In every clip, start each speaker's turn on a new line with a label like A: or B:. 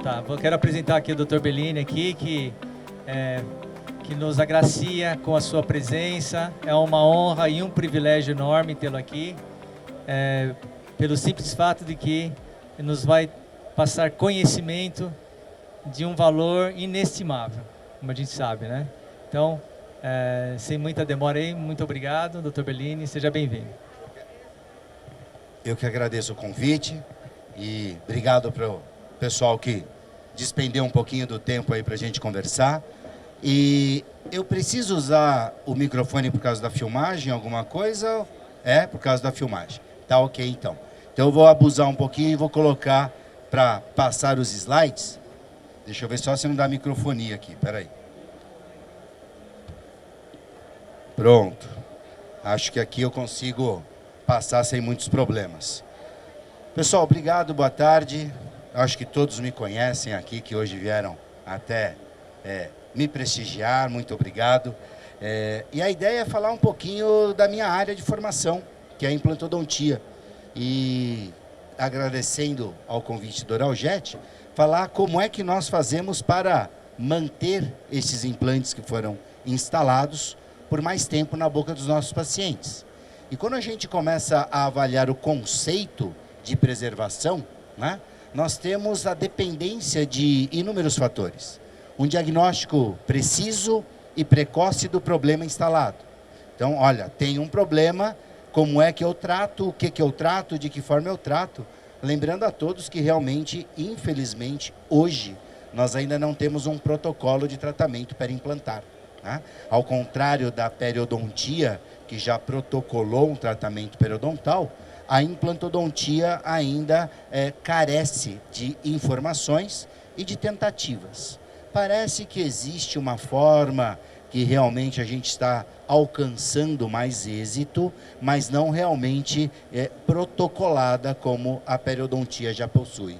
A: Tá, quero apresentar aqui o Dr. Bellini aqui, que nos agracia com a sua presença. É uma honra e um privilégio enorme tê-lo aqui, pelo simples fato de que nos vai passar conhecimento de um valor inestimável, como a gente sabe, né? Então, sem muita demora aí, muito obrigado, Dr. Bellini, seja bem-vindo.
B: Eu que agradeço o convite e obrigado para o pessoal que despendeu um pouquinho do tempo aí para a gente conversar. E eu preciso usar o microfone por causa da filmagem, alguma coisa? É, por causa da filmagem. Tá ok, então. Então eu vou abusar um pouquinho e vou colocar para passar os slides. Deixa eu ver só se não dá microfonia aqui, peraí. Pronto. Acho que aqui eu consigo passar sem muitos problemas. Pessoal, obrigado, boa tarde. Acho que todos me conhecem aqui, que hoje vieram até me prestigiar, muito obrigado. E a ideia é falar um pouquinho da minha área de formação, que é a implantodontia. E agradecendo ao convite do Oraljet, falar como é que nós fazemos para manter esses implantes que foram instalados por mais tempo na boca dos nossos pacientes. E quando a gente começa a avaliar o conceito de preservação, né, nós temos a dependência de inúmeros fatores. Um diagnóstico preciso e precoce do problema instalado. Então, olha, tem um problema, como é que eu trato, o que eu trato, de que forma eu trato. Lembrando a todos que realmente, infelizmente, hoje, nós ainda não temos um protocolo de tratamento periimplantar. Né? Ao contrário da periodontia, que já protocolou um tratamento periodontal, a implantodontia ainda carece de informações e de tentativas. Parece que existe uma forma que realmente a gente está alcançando mais êxito, mas não realmente protocolada como a periodontia já possui.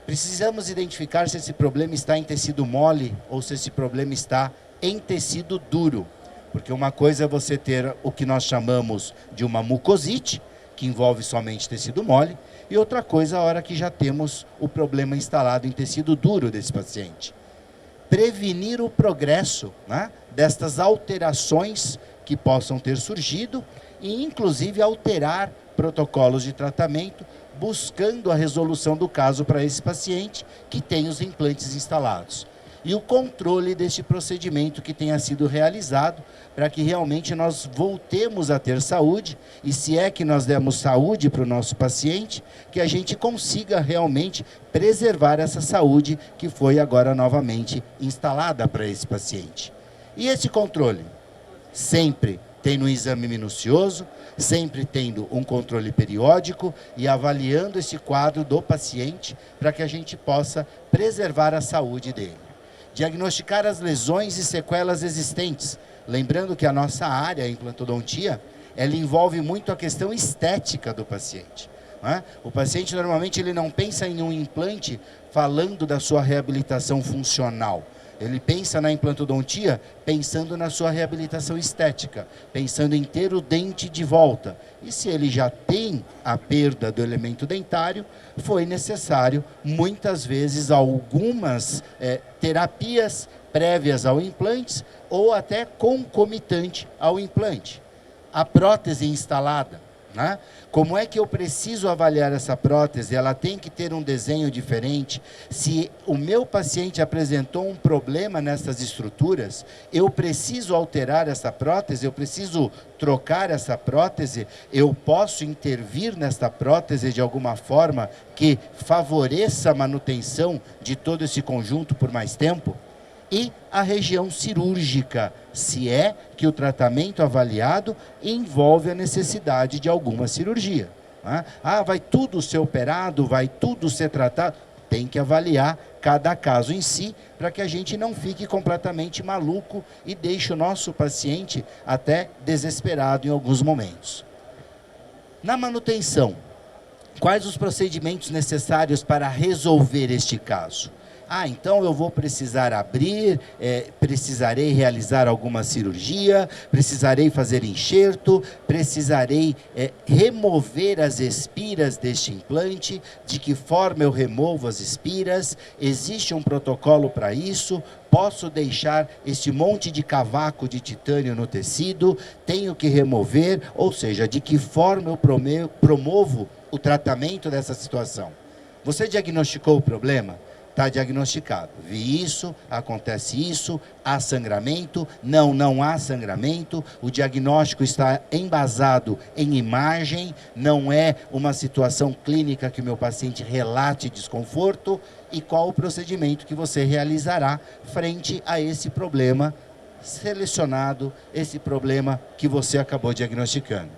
B: Precisamos identificar se esse problema está em tecido mole ou se esse problema está em tecido duro. Porque uma coisa é você ter o que nós chamamos de uma mucosite, que envolve somente tecido mole, e outra coisa a hora que já temos o problema instalado em tecido duro desse paciente. Prevenir o progresso, né, destas alterações que possam ter surgido e, inclusive, alterar protocolos de tratamento, buscando a resolução do caso para esse paciente que tem os implantes instalados. E o controle deste procedimento que tenha sido realizado para que realmente nós voltemos a ter saúde e se é que nós demos saúde para o nosso paciente, que a gente consiga realmente preservar essa saúde que foi agora novamente instalada para esse paciente. E esse controle? Sempre tendo um exame minucioso, sempre tendo um controle periódico e avaliando esse quadro do paciente para que a gente possa preservar a saúde dele. Diagnosticar as lesões e sequelas existentes. Lembrando que a nossa área, a implantodontia, ela envolve muito a questão estética do paciente. Né? O paciente, normalmente, ele não pensa em um implante falando da sua reabilitação funcional. Ele pensa na implantodontia pensando na sua reabilitação estética, pensando em ter o dente de volta. E se ele já tem a perda do elemento dentário, foi necessário, muitas vezes, algumas terapias prévias ao implante ou até concomitante ao implante. A prótese instalada. Né? Como é que eu preciso avaliar essa prótese? Ela tem que ter um desenho diferente. Se o meu paciente apresentou um problema nessas estruturas, eu preciso alterar essa prótese, eu preciso trocar essa prótese, eu posso intervir nesta prótese de alguma forma que favoreça a manutenção de todo esse conjunto por mais tempo? E a região cirúrgica, se é que o tratamento avaliado envolve a necessidade de alguma cirurgia. Né? Vai tudo ser operado, vai tudo ser tratado? Tem que avaliar cada caso em si, para que a gente não fique completamente maluco e deixe o nosso paciente até desesperado em alguns momentos. Na manutenção, quais os procedimentos necessários para resolver este caso? Ah, então eu vou precisar abrir, precisarei realizar alguma cirurgia, precisarei fazer enxerto, precisarei remover as espiras deste implante. De que forma eu removo as espiras? Existe um protocolo para isso? Posso deixar este monte de cavaco de titânio no tecido? Tenho que remover? Ou seja, de que forma eu promovo o tratamento dessa situação? Você diagnosticou o problema? Está diagnosticado. Vi isso, acontece isso, há sangramento, não há sangramento, o diagnóstico está embasado em imagem, não é uma situação clínica que o meu paciente relate desconforto. E qual o procedimento que você realizará frente a esse problema selecionado, esse problema que você acabou diagnosticando.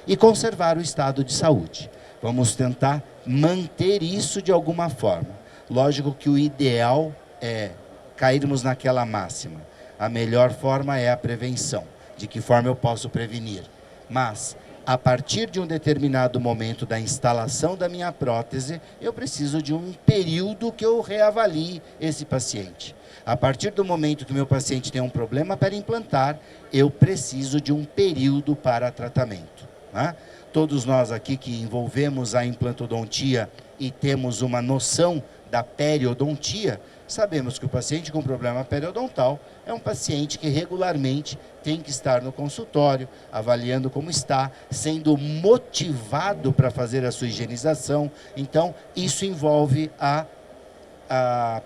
B: E conservar o estado de saúde. Vamos tentar manter isso de alguma forma. Lógico que o ideal é cairmos naquela máxima. A melhor forma é a prevenção. De que forma eu posso prevenir? Mas, a partir de um determinado momento da instalação da minha prótese, eu preciso de um período que eu reavalie esse paciente. A partir do momento que o meu paciente tem um problema para implantar, eu preciso de um período para tratamento, né? Todos nós aqui que envolvemos a implantodontia e temos uma noção da periodontia, sabemos que o paciente com problema periodontal é um paciente que regularmente tem que estar no consultório, avaliando como está, sendo motivado para fazer a sua higienização. Então, isso envolve a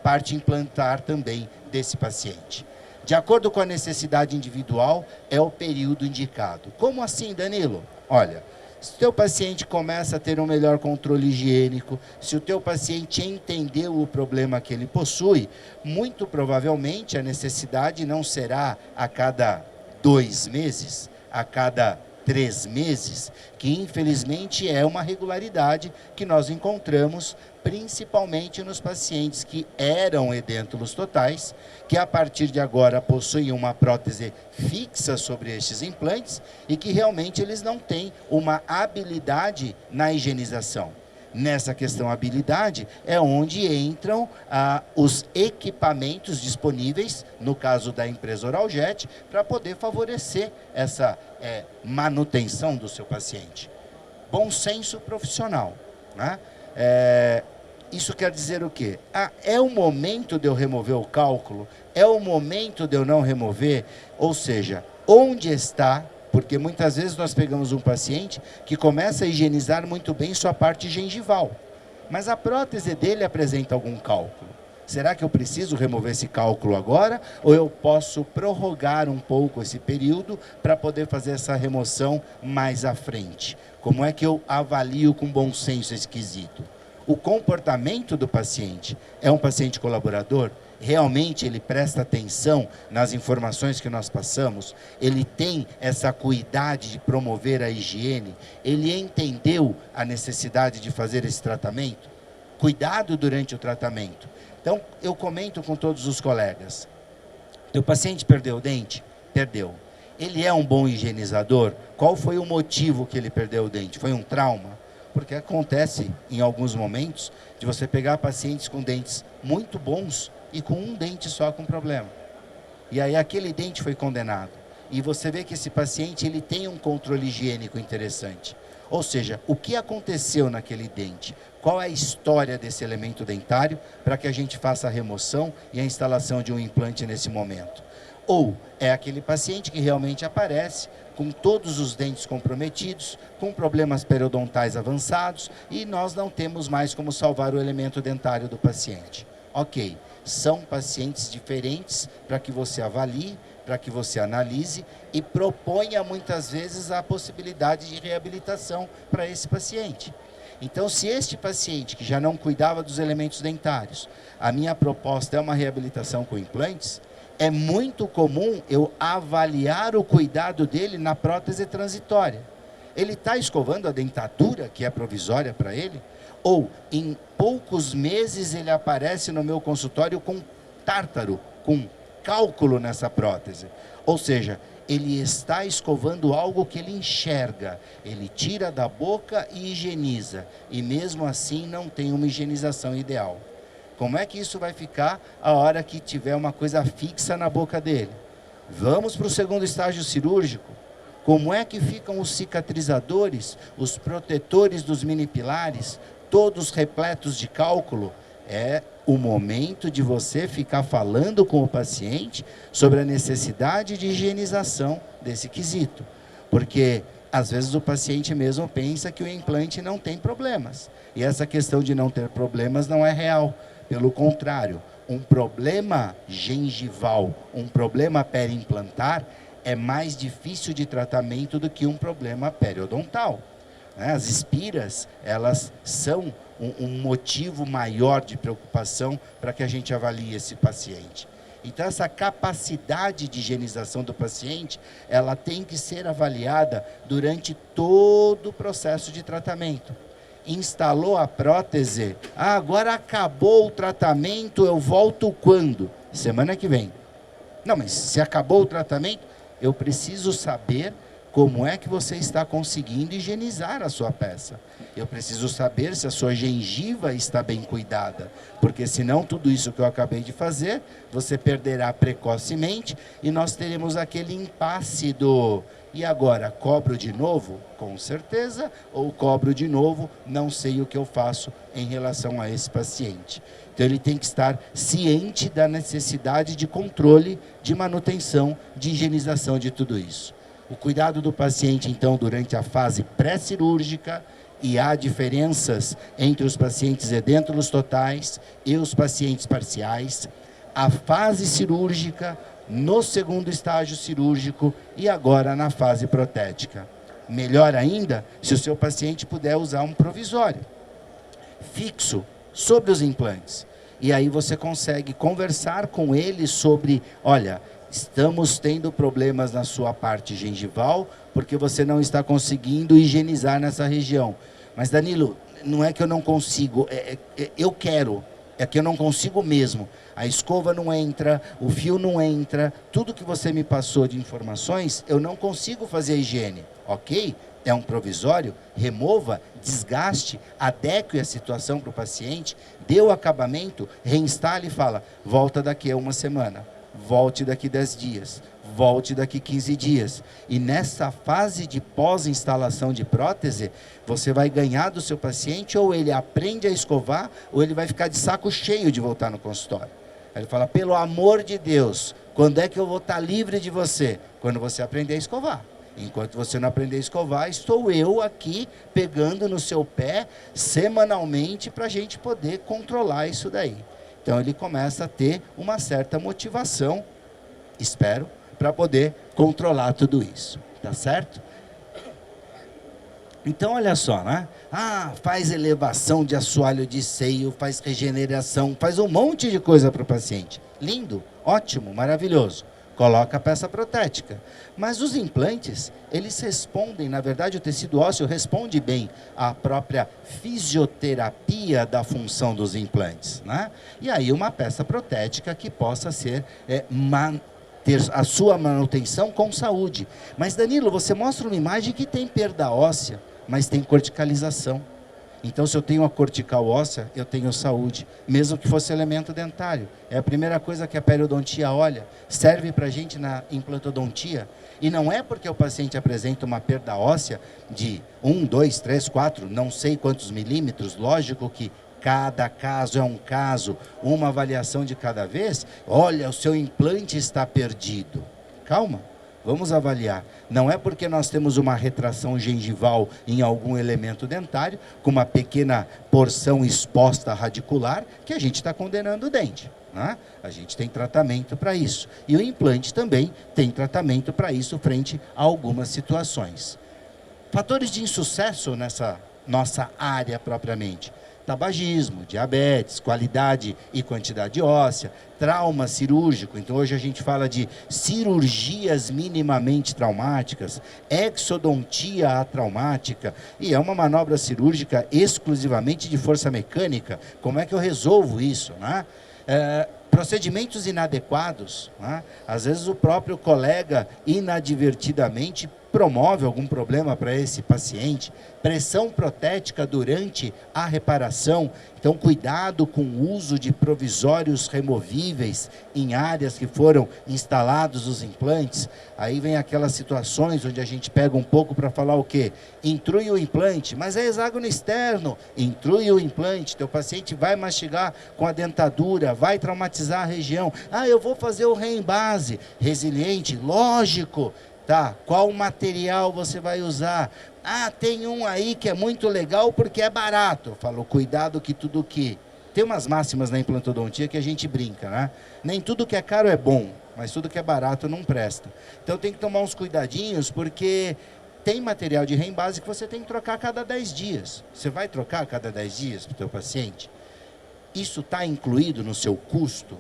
B: parte implantar também desse paciente. De acordo com a necessidade individual, é o período indicado. Como assim, Danilo? Olha, se o teu paciente começa a ter um melhor controle higiênico, se o teu paciente entendeu o problema que ele possui, muito provavelmente a necessidade não será a cada 2 meses, a cada 3 meses, que infelizmente é uma regularidade que nós encontramos principalmente nos pacientes que eram edêntulos totais, que a partir de agora possuem uma prótese fixa sobre estes implantes e que realmente eles não têm uma habilidade na higienização. Nessa questão habilidade é onde entram os equipamentos disponíveis, no caso da empresa Oraljet, para poder favorecer essa manutenção do seu paciente. Bom senso profissional, né? Isso quer dizer o quê? É o momento de eu remover o cálculo? É o momento de eu não remover? Ou seja, onde está? Porque muitas vezes nós pegamos um paciente que começa a higienizar muito bem sua parte gengival, mas a prótese dele apresenta algum cálculo. Será que eu preciso remover esse cálculo agora? Ou eu posso prorrogar um pouco esse período para poder fazer essa remoção mais à frente? Como é que eu avalio com bom senso esse quesito? O comportamento do paciente é um paciente colaborador? Realmente ele presta atenção nas informações que nós passamos? Ele tem essa acuidade de promover a higiene? Ele entendeu a necessidade de fazer esse tratamento? Cuidado durante o tratamento. Então, eu comento com todos os colegas. Teu paciente perdeu o dente? Perdeu. Ele é um bom higienizador? Qual foi o motivo que ele perdeu o dente? Foi um trauma? Porque acontece, em alguns momentos, de você pegar pacientes com dentes muito bons e com um dente só com problema. E aí aquele dente foi condenado. E você vê que esse paciente ele tem um controle higiênico interessante. Ou seja, o que aconteceu naquele dente? Qual é a história desse elemento dentário para que a gente faça a remoção e a instalação de um implante nesse momento? Ou é aquele paciente que realmente aparece com todos os dentes comprometidos, com problemas periodontais avançados e nós não temos mais como salvar o elemento dentário do paciente. Ok, são pacientes diferentes para que você avalie, para que você analise e proponha muitas vezes a possibilidade de reabilitação para esse paciente. Então, se este paciente que já não cuidava dos elementos dentários, a minha proposta é uma reabilitação com implantes, é muito comum eu avaliar o cuidado dele na prótese transitória. Ele está escovando a dentadura que é provisória para ele? Ou em poucos meses ele aparece no meu consultório com tártaro, com cálculo nessa prótese? Ou seja, ele está escovando algo que ele enxerga, ele tira da boca e higieniza, e mesmo assim não tem uma higienização ideal. Como é que isso vai ficar a hora que tiver uma coisa fixa na boca dele? Vamos para o segundo estágio cirúrgico. Como é que ficam os cicatrizadores, os protetores dos mini-pilares, todos repletos de cálculo? É o momento de você ficar falando com o paciente sobre a necessidade de higienização desse quesito. Porque, às vezes, o paciente mesmo pensa que o implante não tem problemas. E essa questão de não ter problemas não é real. Pelo contrário, um problema gengival, um problema periimplantar, é mais difícil de tratamento do que um problema periodontal. As espiras, elas são um motivo maior de preocupação para que a gente avalie esse paciente. Então, essa capacidade de higienização do paciente, ela tem que ser avaliada durante todo o processo de tratamento. Instalou a prótese, agora acabou o tratamento, eu volto quando? Semana que vem. Não, mas se acabou o tratamento, eu preciso saber como é que você está conseguindo higienizar a sua peça. Eu preciso saber se a sua gengiva está bem cuidada, porque senão tudo isso que eu acabei de fazer, você perderá precocemente e nós teremos aquele impasse do... E agora, cobro de novo? Com certeza, ou cobro de novo, não sei o que eu faço em relação a esse paciente. Então, ele tem que estar ciente da necessidade de controle, de manutenção, de higienização de tudo isso. O cuidado do paciente, então, durante a fase pré-cirúrgica, e há diferenças entre os pacientes edêntulos totais e os pacientes parciais, a fase cirúrgica, no segundo estágio cirúrgico e agora na fase protética. Melhor ainda, se o seu paciente puder usar um provisório fixo sobre os implantes. E aí você consegue conversar com ele sobre, olha, estamos tendo problemas na sua parte gengival porque você não está conseguindo higienizar nessa região. Mas, Danilo, não é que eu não consigo, eu quero, é que eu não consigo mesmo. A escova não entra, o fio não entra, tudo que você me passou de informações, eu não consigo fazer a higiene, ok? É um provisório, remova, desgaste, adeque a situação para o paciente, dê o acabamento, reinstale e fala, volta daqui a uma semana, volte daqui 10 dias, volte daqui 15 dias. E nessa fase de pós-instalação de prótese, você vai ganhar do seu paciente, ou ele aprende a escovar, ou ele vai ficar de saco cheio de voltar no consultório. Aí ele fala, pelo amor de Deus, quando é que eu vou estar livre de você? Quando você aprender a escovar. Enquanto você não aprender a escovar, estou eu aqui pegando no seu pé semanalmente para a gente poder controlar isso daí. Então ele começa a ter uma certa motivação, espero, para poder controlar tudo isso. Tá certo? Então, olha só, né? Faz elevação de assoalho de seio, faz regeneração, faz um monte de coisa para o paciente. Lindo, ótimo, maravilhoso. Coloca a peça protética. Mas os implantes, eles respondem, na verdade o tecido ósseo responde bem à própria fisioterapia da função dos implantes, né? E aí uma peça protética que possa ser ter a sua manutenção com saúde. Mas, Danilo, você mostra uma imagem que tem perda óssea, mas tem corticalização. Então, se eu tenho uma cortical óssea, eu tenho saúde, mesmo que fosse elemento dentário. É a primeira coisa que a periodontia olha, serve para a gente na implantodontia. E não é porque o paciente apresenta uma perda óssea de 1, 2, 3, 4, não sei quantos milímetros, lógico que cada caso é um caso, uma avaliação de cada vez. Olha, o seu implante está perdido. Calma, vamos avaliar. Não é porque nós temos uma retração gengival em algum elemento dentário, com uma pequena porção exposta radicular, que a gente está condenando o dente, né? A gente tem tratamento para isso. E o implante também tem tratamento para isso frente a algumas situações. Fatores de insucesso nessa nossa área propriamente. Tabagismo, diabetes, qualidade e quantidade óssea, trauma cirúrgico. Então, hoje a gente fala de cirurgias minimamente traumáticas, exodontia atraumática, e é uma manobra cirúrgica exclusivamente de força mecânica. Como é que eu resolvo isso, né? Procedimentos inadequados, né? Às vezes o próprio colega inadvertidamente promove algum problema para esse paciente, pressão protética durante a reparação. Então, cuidado com o uso de provisórios removíveis em áreas que foram instalados os implantes. Aí vem aquelas situações onde a gente pega um pouco para falar o quê? Intrui o implante, mas é hexágono externo. Intrui o implante, teu paciente vai mastigar com a dentadura, vai traumatizar a região. Ah, eu vou fazer o reembase. Resiliente? Lógico. Tá, qual material você vai usar? Ah, tem um aí que é muito legal porque é barato. Eu falo, cuidado que tudo que... Tem umas máximas na implantodontia que a gente brinca, né? Nem tudo que é caro é bom, mas tudo que é barato não presta. Então tem que tomar uns cuidadinhos, porque tem material de reembase que você tem que trocar a cada 10 dias. Você vai trocar a cada 10 dias para o teu paciente? Isso está incluído no seu custo?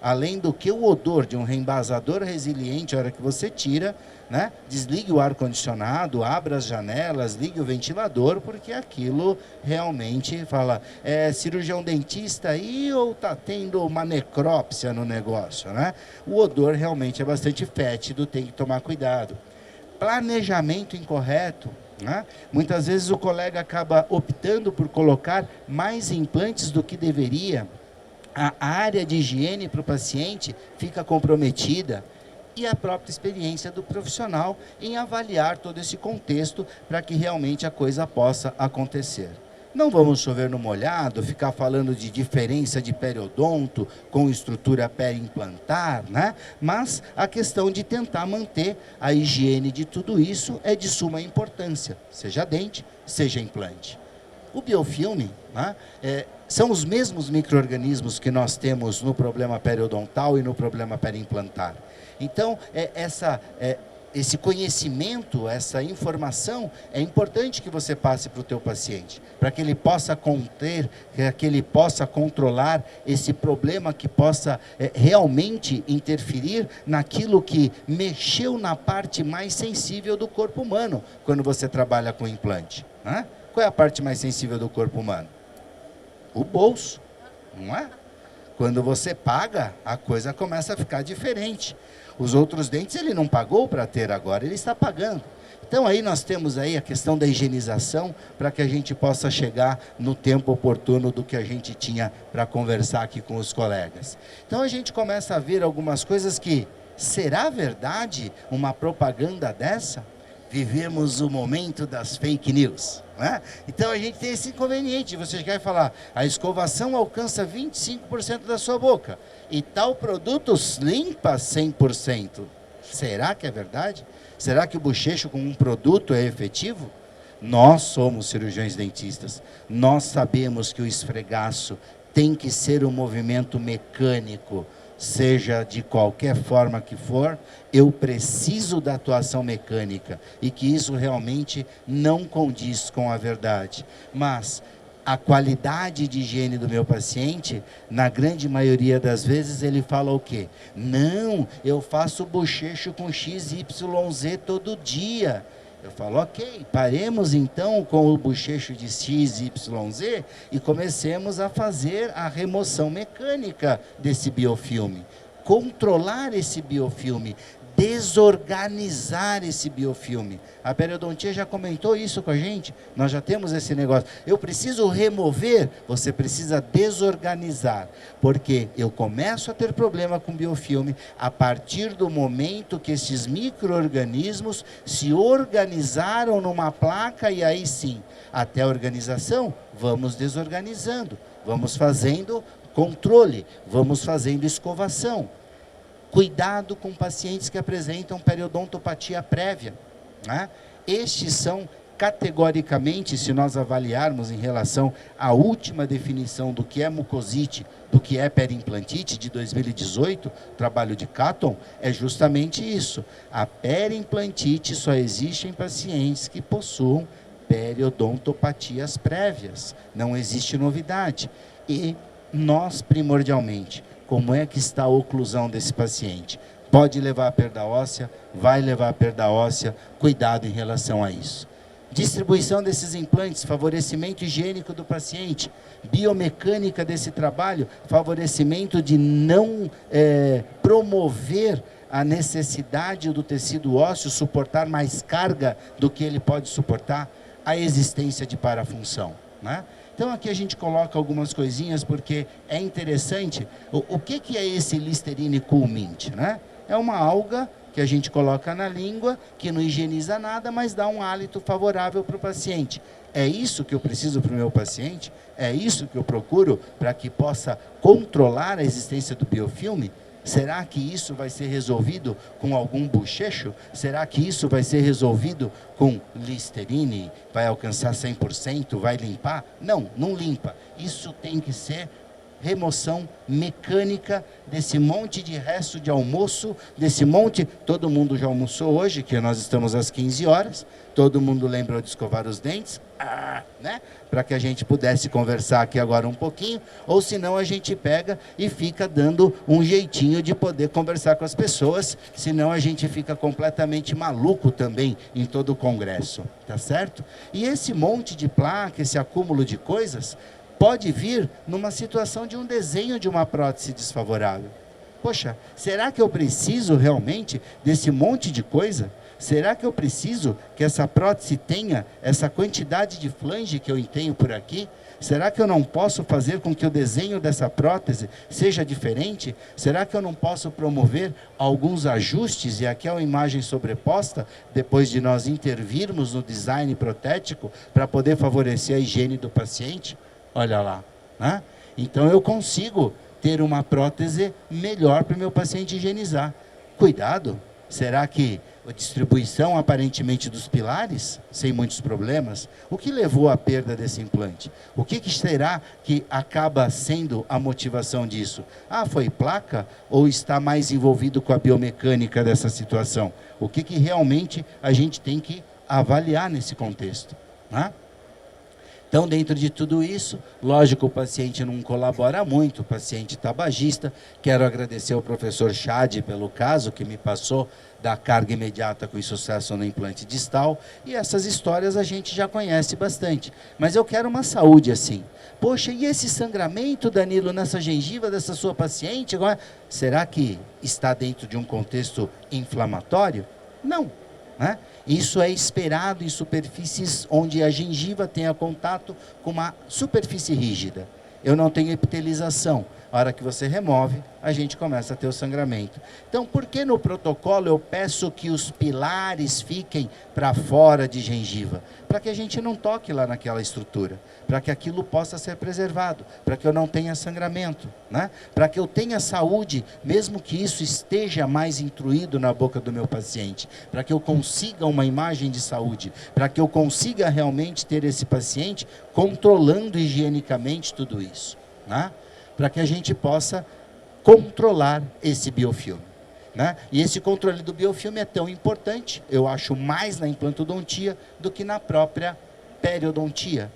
B: Além do que o odor de um reembasador resiliente, a hora que você tira, né, desligue o ar-condicionado, abra as janelas, ligue o ventilador, porque aquilo realmente fala, é cirurgião dentista aí ou está tendo uma necrópsia no negócio, né? O odor realmente é bastante fétido, tem que tomar cuidado. Planejamento incorreto, né? Muitas vezes o colega acaba optando por colocar mais implantes do que deveria. A área de higiene para o paciente fica comprometida e a própria experiência do profissional em avaliar todo esse contexto para que realmente a coisa possa acontecer. Não vamos chover no molhado, ficar falando de diferença de periodonto com estrutura periimplantar, né? Mas a questão de tentar manter a higiene de tudo isso é de suma importância, seja dente, seja implante. O biofilme, né, são os mesmos micro-organismos que nós temos no problema periodontal e no problema periimplantar. Então, esse conhecimento, essa informação, é importante que você passe para o teu paciente, para que ele possa conter, para que ele possa controlar esse problema que possa realmente interferir naquilo que mexeu na parte mais sensível do corpo humano, quando você trabalha com implante, né? Qual é a parte mais sensível do corpo humano? O bolso, não é? Quando você paga, a coisa começa a ficar diferente. Os outros dentes ele não pagou para ter agora, ele está pagando. Então aí nós temos aí a questão da higienização para que a gente possa chegar no tempo oportuno do que a gente tinha para conversar aqui com os colegas. Então a gente começa a ver algumas coisas que, será verdade uma propaganda dessa? Vivemos o momento das fake news, né? Então a gente tem esse inconveniente, você chegar e falar, a escovação alcança 25% da sua boca e tal produto limpa 100%. Será que é verdade? Será que o bochecho com um produto é efetivo? Nós somos cirurgiões dentistas, nós sabemos que o esfregaço tem que ser um movimento mecânico, seja de qualquer forma que for, eu preciso da atuação mecânica e que isso realmente não condiz com a verdade. Mas a qualidade de higiene do meu paciente, na grande maioria das vezes, ele fala o quê? Não, eu faço bochecho com XYZ todo dia. Eu falo, ok, paremos então com o bochecho de XYZ e comecemos a fazer a remoção mecânica desse biofilme. Controlar esse biofilme, desorganizar esse biofilme. A periodontia já comentou isso com a gente, nós já temos esse negócio. Eu preciso remover, você precisa desorganizar, porque eu começo a ter problema com biofilme a partir do momento que esses micro-organismos se organizaram numa placa e aí sim, até a organização, vamos desorganizando, vamos fazendo controle, vamos fazendo escovação. Cuidado com pacientes que apresentam periodontopatia prévia, né? Estes são categoricamente, se nós avaliarmos em relação à última definição do que é mucosite, do que é periimplantite de 2018, trabalho de Catton, é justamente isso. A periimplantite só existe em pacientes que possuam periodontopatias prévias, não existe novidade. E nós, primordialmente, como é que está a oclusão desse paciente? Pode levar a perda óssea, vai levar a perda óssea, cuidado em relação a isso. Distribuição desses implantes, favorecimento higiênico do paciente, biomecânica desse trabalho, favorecimento de não promover a necessidade do tecido ósseo suportar mais carga do que ele pode suportar, a existência de parafunção, né? Então aqui a gente coloca algumas coisinhas porque é interessante. O que é esse Listerine Cool Mint, né? É uma alga que a gente coloca na língua, que não higieniza nada, mas dá um hálito favorável para o paciente. É isso que eu preciso para o meu paciente? É isso que eu procuro para que possa controlar a existência do biofilme? Será que isso vai ser resolvido com algum bochecho? Será que isso vai ser resolvido com Listerine? Vai alcançar 100%? Vai limpar? Não, não limpa. Isso tem que ser remoção mecânica desse monte de resto de almoço, desse monte... Todo mundo já almoçou hoje, que nós estamos às 15 horas. Todo mundo lembrou de escovar os dentes, né? Para que a gente pudesse conversar aqui agora um pouquinho, ou senão a gente pega e fica dando um jeitinho de poder conversar com as pessoas, senão a gente fica completamente maluco também em todo o congresso, tá certo? E esse monte de placa, esse acúmulo de coisas, pode vir numa situação de um desenho de uma prótese desfavorável. Poxa, será que eu preciso realmente desse monte de coisa? Será que eu preciso que essa prótese tenha essa quantidade de flange que eu tenho por aqui? Será que eu não posso fazer com que o desenho dessa prótese seja diferente? Será que eu não posso promover alguns ajustes? E aqui é uma imagem sobreposta, depois de nós intervirmos no design protético, para poder favorecer a higiene do paciente? Olha lá, né? Então eu consigo ter uma prótese melhor para o meu paciente higienizar. Cuidado, será que a distribuição aparentemente dos pilares, sem muitos problemas, o que levou à perda desse implante? O que será que acaba sendo a motivação disso? Ah, foi placa ou está mais envolvido com a biomecânica dessa situação? O que realmente a gente tem que avaliar nesse contexto, né? Então, dentro de tudo isso, lógico, o paciente não colabora muito, o paciente tabagista. Quero agradecer ao professor Chad pelo caso que me passou da carga imediata com insucesso no implante distal. E essas histórias a gente já conhece bastante. Mas eu quero uma saúde assim. Poxa, e esse sangramento, Danilo, nessa gengiva dessa sua paciente? Agora, será que está dentro de um contexto inflamatório? Não, né? Isso é esperado em superfícies onde a gengiva tenha contato com uma superfície rígida. Eu não tenho epitelização. A hora que você remove, a gente começa a ter o sangramento. Então, por que no protocolo eu peço que os pilares fiquem para fora de gengiva? Para que a gente não toque lá naquela estrutura, para que aquilo possa ser preservado, para que eu não tenha sangramento, né? Para que eu tenha saúde, mesmo que isso esteja mais intruído na boca do meu paciente, para que eu consiga uma imagem de saúde, para que eu consiga realmente ter esse paciente controlando higienicamente tudo isso, né? Para que a gente possa controlar esse biofilme, né? E esse controle do biofilme é tão importante, eu acho, mais na implantodontia do que na própria periodontia.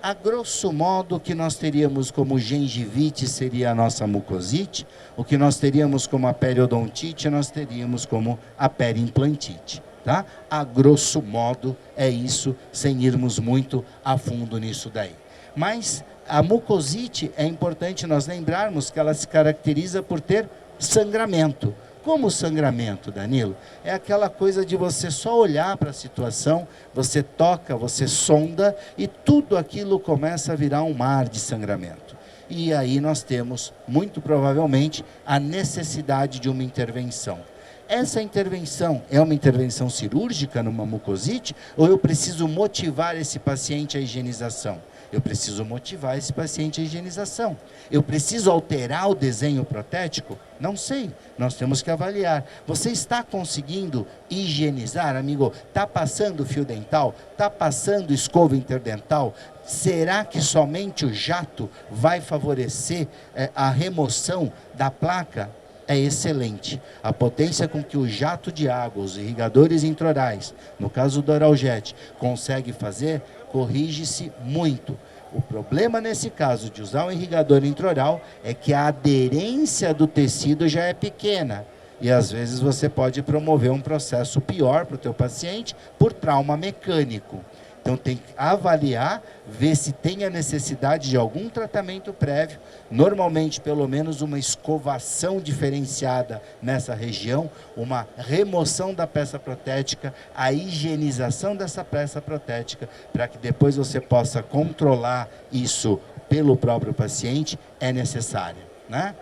B: A grosso modo, o que nós teríamos como gengivite seria a nossa mucosite, o que nós teríamos como a periodontite, nós teríamos como a periimplantite, tá? A grosso modo é isso, sem irmos muito a fundo nisso daí. Mas a mucosite, é importante nós lembrarmos que ela se caracteriza por ter sangramento. Como sangramento, Danilo? É aquela coisa de você só olhar para a situação, você toca, você sonda e tudo aquilo começa a virar um mar de sangramento. E aí nós temos, muito provavelmente, a necessidade de uma intervenção. Essa intervenção é uma intervenção cirúrgica numa mucosite ou eu preciso motivar esse paciente à higienização? Eu preciso motivar esse paciente à higienização. Eu preciso alterar o desenho protético? Não sei, nós temos que avaliar. Você está conseguindo higienizar, amigo? Está passando fio dental? Está passando escova interdental? Será que somente o jato vai favorecer a remoção da placa? É excelente. A potência com que o jato de água, os irrigadores intraorais, no caso do Oraljet, consegue fazer, corrige-se muito. O problema nesse caso de usar um irrigador intraoral é que a aderência do tecido já é pequena. E às vezes você pode promover um processo pior para o teu paciente por trauma mecânico. Então tem que avaliar, ver se tem a necessidade de algum tratamento prévio, normalmente pelo menos uma escovação diferenciada nessa região, uma remoção da peça protética, a higienização dessa peça protética, para que depois você possa controlar isso pelo próprio paciente, é necessária, né?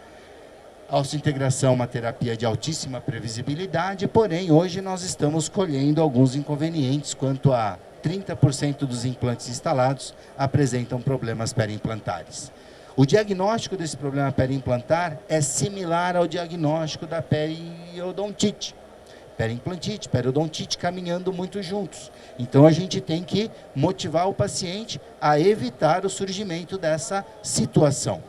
B: A osseointegração é uma terapia de altíssima previsibilidade, porém hoje nós estamos colhendo alguns inconvenientes quanto a 30% dos implantes instalados apresentam problemas periimplantares. O diagnóstico desse problema periimplantar é similar ao diagnóstico da periodontite. Periimplantite, periodontite caminhando muito juntos. Então a gente tem que motivar o paciente a evitar o surgimento dessa situação.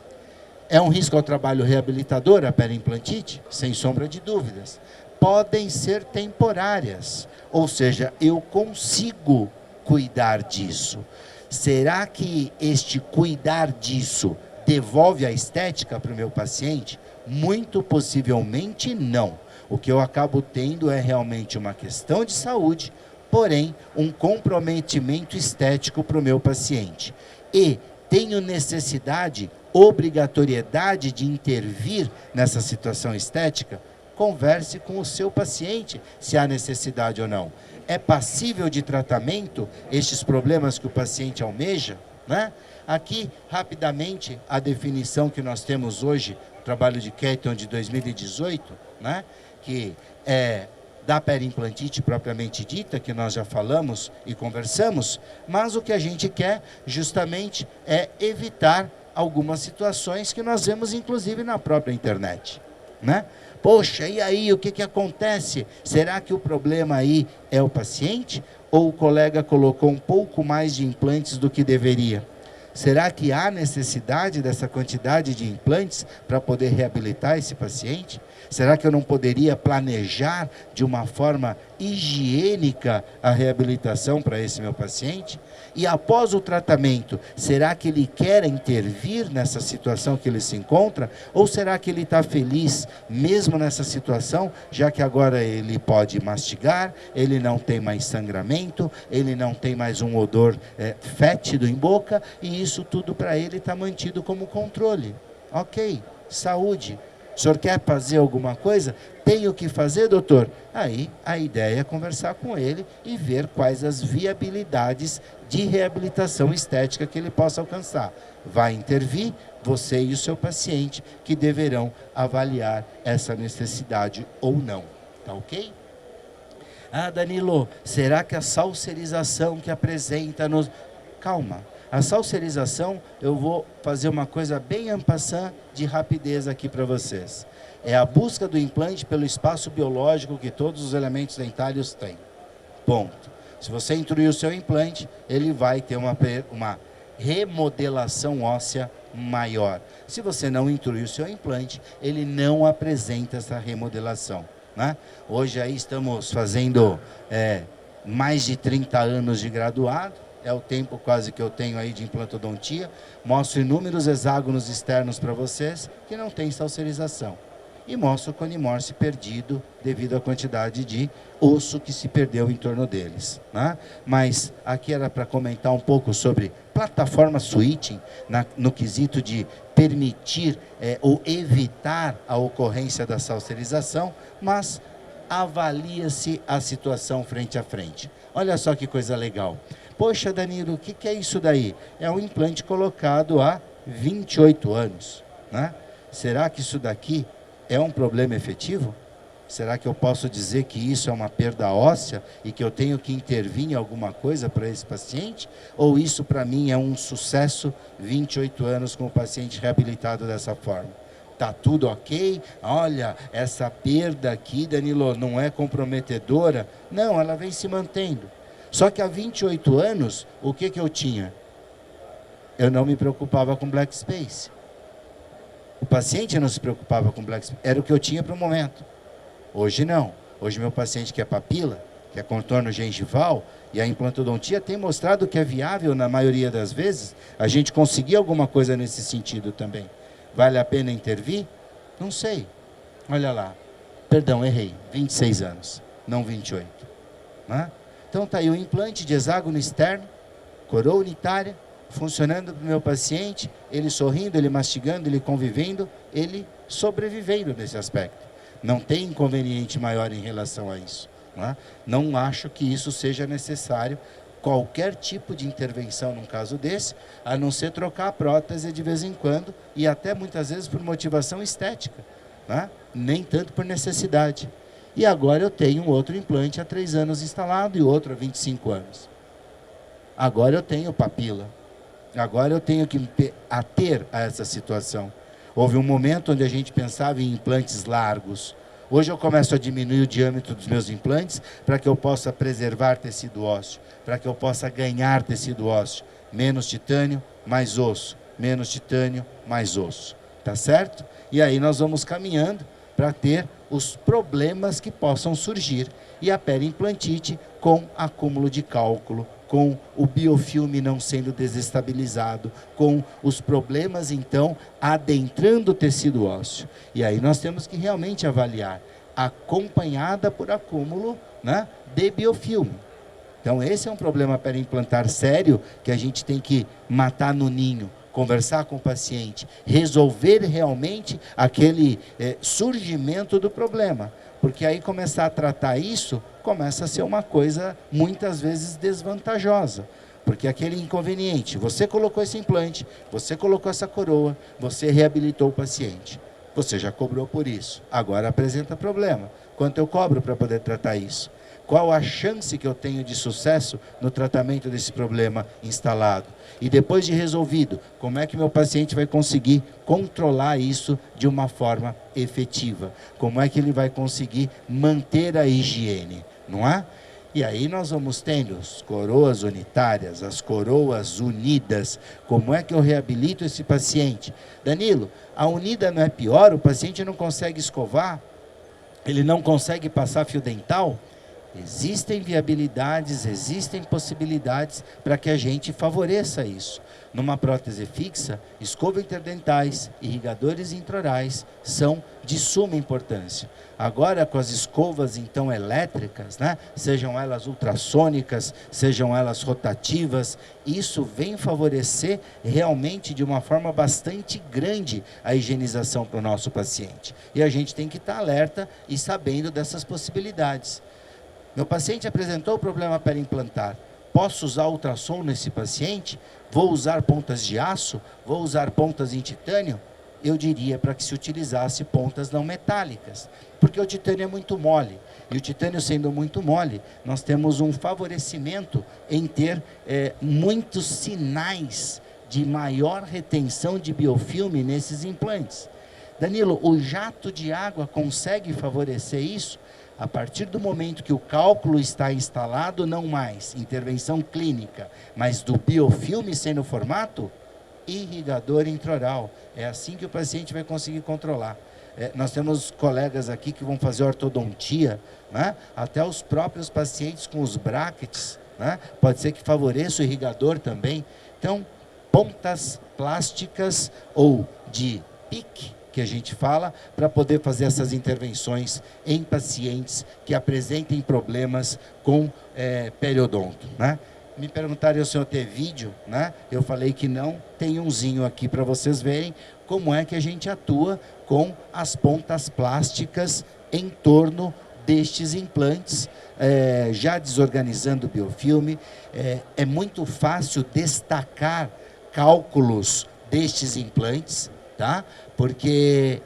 B: É um risco ao trabalho reabilitador a periimplantite? Sem sombra de dúvidas. Podem ser temporárias, ou seja, eu consigo cuidar disso. Será que este cuidar disso devolve a estética para o meu paciente? Muito possivelmente não. O que eu acabo tendo é realmente uma questão de saúde, porém um comprometimento estético para o meu paciente. E tenho necessidade, obrigatoriedade de intervir nessa situação estética? Converse com o seu paciente se há necessidade ou não. É passível de tratamento estes problemas que o paciente almeja, né? Aqui, rapidamente, a definição que nós temos hoje, o trabalho de Keaton de 2018, né? Que é da periimplantite propriamente dita, que nós já falamos e conversamos, mas o que a gente quer justamente é evitar algumas situações que nós vemos inclusive na própria internet, né? Poxa, e aí, o que acontece? Será que o problema aí é o paciente? Ou o colega colocou um pouco mais de implantes do que deveria? Será que há necessidade dessa quantidade de implantes para poder reabilitar esse paciente? Será que eu não poderia planejar de uma forma higiênica a reabilitação para esse meu paciente? E após o tratamento, será que ele quer intervir nessa situação que ele se encontra? Ou será que ele está feliz mesmo nessa situação, já que agora ele pode mastigar, ele não tem mais sangramento, ele não tem mais um odor fétido em boca, e isso tudo para ele está mantido como controle. Ok, saúde. O senhor quer fazer alguma coisa? Tem o que fazer, doutor? Aí a ideia é conversar com ele e ver quais as viabilidades de reabilitação estética que ele possa alcançar. Vai intervir você e o seu paciente, que deverão avaliar essa necessidade ou não. Tá ok? Ah, Danilo, será que a salserização que apresenta nos... Calma. A salserização, eu vou fazer uma coisa bem en passant de rapidez aqui para vocês. É a busca do implante pelo espaço biológico que todos os elementos dentários têm. Ponto. Se você intruir o seu implante, ele vai ter uma remodelação óssea maior. Se você não intruir o seu implante, ele não apresenta essa remodelação, né? Hoje aí estamos fazendo mais de 30 anos de graduado. É o tempo quase que eu tenho aí de implantodontia. Mostro inúmeros hexágonos externos para vocês que não tem salserização. E mostro o conimorse perdido devido à quantidade de osso que se perdeu em torno deles, né? Mas aqui era para comentar um pouco sobre plataforma switching, no quesito de permitir ou evitar a ocorrência da salserização, mas avalia-se a situação frente a frente. Olha só que coisa legal. Poxa, Danilo, o que é isso daí? É um implante colocado há 28 anos, né? Será que isso daqui é um problema efetivo? Será que eu posso dizer que isso é uma perda óssea e que eu tenho que intervir em alguma coisa para esse paciente? Ou isso para mim é um sucesso, 28 anos com o paciente reabilitado dessa forma? Tá tudo ok? Olha, essa perda aqui, Danilo, não é comprometedora? Não, ela vem se mantendo. Só que há 28 anos, o que eu tinha? Eu não me preocupava com black space. O paciente não se preocupava com black space. Era o que eu tinha para o momento. Hoje não. Hoje meu paciente quer papila, quer contorno gengival, e a implantodontia tem mostrado que é viável na maioria das vezes. A gente conseguir alguma coisa nesse sentido também. Vale a pena intervir? Não sei. Olha lá. Perdão, errei. 26 anos, não 28. Né? Então está aí o implante de hexágono externo, Coroa unitária, funcionando para o meu paciente, ele sorrindo, ele mastigando, ele convivendo, ele sobrevivendo nesse aspecto. Não tem inconveniente maior em relação a isso. Não acho que isso seja necessário, qualquer tipo de intervenção num caso desse, a não ser trocar a prótese de vez em quando, e até muitas vezes por motivação estética, nem tanto por necessidade. E agora eu tenho um outro implante há 3 anos instalado e outro há 25 anos. Agora eu tenho papila. Agora eu tenho que ater a essa situação. Houve um momento onde a gente pensava em implantes largos. Hoje eu começo a diminuir o diâmetro dos meus implantes para que eu possa preservar tecido ósseo, para que eu possa ganhar tecido ósseo. Menos titânio, mais osso. Menos titânio, mais osso. Tá certo? E aí nós vamos caminhando para ter os problemas que possam surgir. E a periimplantite com acúmulo de cálculo, com o biofilme não sendo desestabilizado, com os problemas, então, adentrando o tecido ósseo. E aí nós temos que realmente avaliar, acompanhada por acúmulo, de biofilme. Então, esse é um problema periimplantar sério que a gente tem que matar no ninho, conversar com o paciente, resolver realmente aquele surgimento do problema. Porque aí começar a tratar isso, começa a ser uma coisa muitas vezes desvantajosa. Porque aquele inconveniente, você colocou esse implante, você colocou essa coroa, você reabilitou o paciente. Você já cobrou por isso, agora apresenta problema. Quanto eu cobro para poder tratar isso? Qual a chance que eu tenho de sucesso no tratamento desse problema instalado? E depois de resolvido, como é que meu paciente vai conseguir controlar isso de uma forma efetiva? Como é que ele vai conseguir manter a higiene, não é? E aí nós vamos tendo as coroas unitárias, as coroas unidas. Como é que eu reabilito esse paciente? Danilo, a unida não é pior? O paciente não consegue escovar? Ele não consegue passar fio dental? Existem viabilidades, existem possibilidades para que a gente favoreça isso. Numa prótese fixa, escova interdentais, irrigadores intraorais são de suma importância. Agora, com as escovas, então, elétricas, sejam elas ultrassônicas, sejam elas rotativas, isso vem favorecer realmente de uma forma bastante grande a higienização para o nosso paciente. E a gente tem que estar alerta e sabendo dessas possibilidades. Meu paciente apresentou o problema periimplantar. Posso usar ultrassom nesse paciente? Vou usar pontas de aço? Vou usar pontas em titânio? Eu diria para que se utilizasse pontas não metálicas, porque o titânio é muito mole. E o titânio sendo muito mole, nós temos um favorecimento em ter muitos sinais de maior retenção de biofilme nesses implantes. Danilo, o jato de água consegue favorecer isso? A partir do momento que o cálculo está instalado, não mais intervenção clínica, mas do biofilme sendo formato, irrigador intraoral. É assim que o paciente vai conseguir controlar. Nós temos colegas aqui que vão fazer ortodontia, até os próprios pacientes com os brackets, pode ser que favoreça o irrigador também. Então, pontas plásticas ou de PIC, que a gente fala, para poder fazer essas intervenções em pacientes que apresentem problemas com periodonto. Me perguntaram se eu ter vídeo, eu falei que não, tem umzinho aqui para vocês verem como é que a gente atua com as pontas plásticas em torno destes implantes, já desorganizando o biofilme. É muito fácil destacar cálculos destes implantes, porque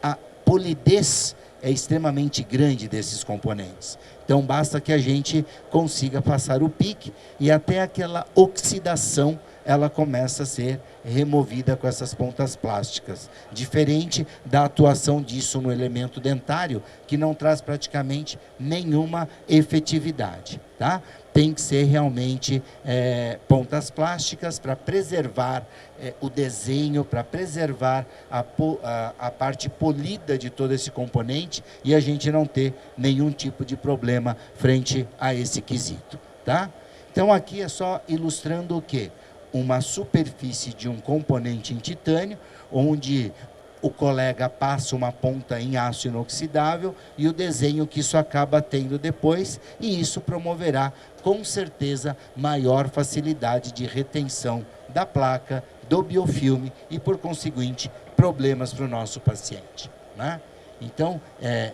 B: a polidez é extremamente grande desses componentes. Então, basta que a gente consiga passar o pique e até aquela oxidação, ela começa a ser removida com essas pontas plásticas. Diferente da atuação disso no elemento dentário, que não traz praticamente nenhuma efetividade, Tem que ser realmente pontas plásticas para preservar o desenho, para preservar a parte polida de todo esse componente e a gente não ter nenhum tipo de problema frente a esse quesito, Então aqui é só ilustrando o quê? Uma superfície de um componente em titânio, onde o colega passa uma ponta em aço inoxidável e o desenho que isso acaba tendo depois, e isso promoverá, com certeza, maior facilidade de retenção da placa, do biofilme e, por conseguinte, problemas para o nosso paciente, né? Então,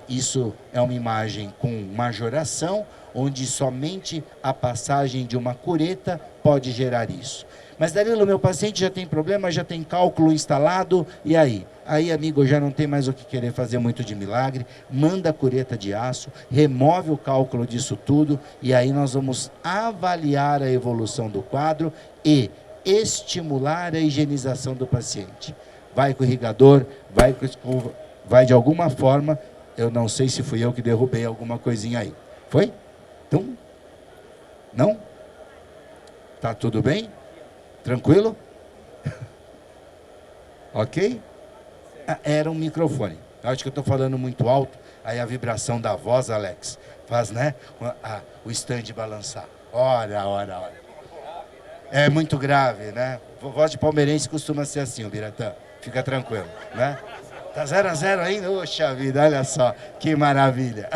B: isso é uma imagem com majoração, onde somente a passagem de uma cureta pode gerar isso. Mas, Danilo, meu paciente já tem problema, já tem cálculo instalado, e aí? Aí, amigo, já não tem mais o que querer fazer muito de milagre, manda a cureta de aço, remove o cálculo disso tudo, e aí nós vamos avaliar a evolução do quadro e estimular a higienização do paciente. Vai com o irrigador, vai com escova, vai de alguma forma, eu não sei se fui eu que derrubei alguma coisinha aí. Foi? Então, não? Tá tudo bem? Tranquilo? Ok? Era um microfone. Eu acho que eu estou falando muito alto, aí a vibração da voz, Alex, faz, né, o stand balançar. Ora. É muito grave, né? Voz de palmeirense costuma ser assim, o Biratã. Fica tranquilo, né? Tá 0-0 ainda? Oxa vida, olha só, que maravilha.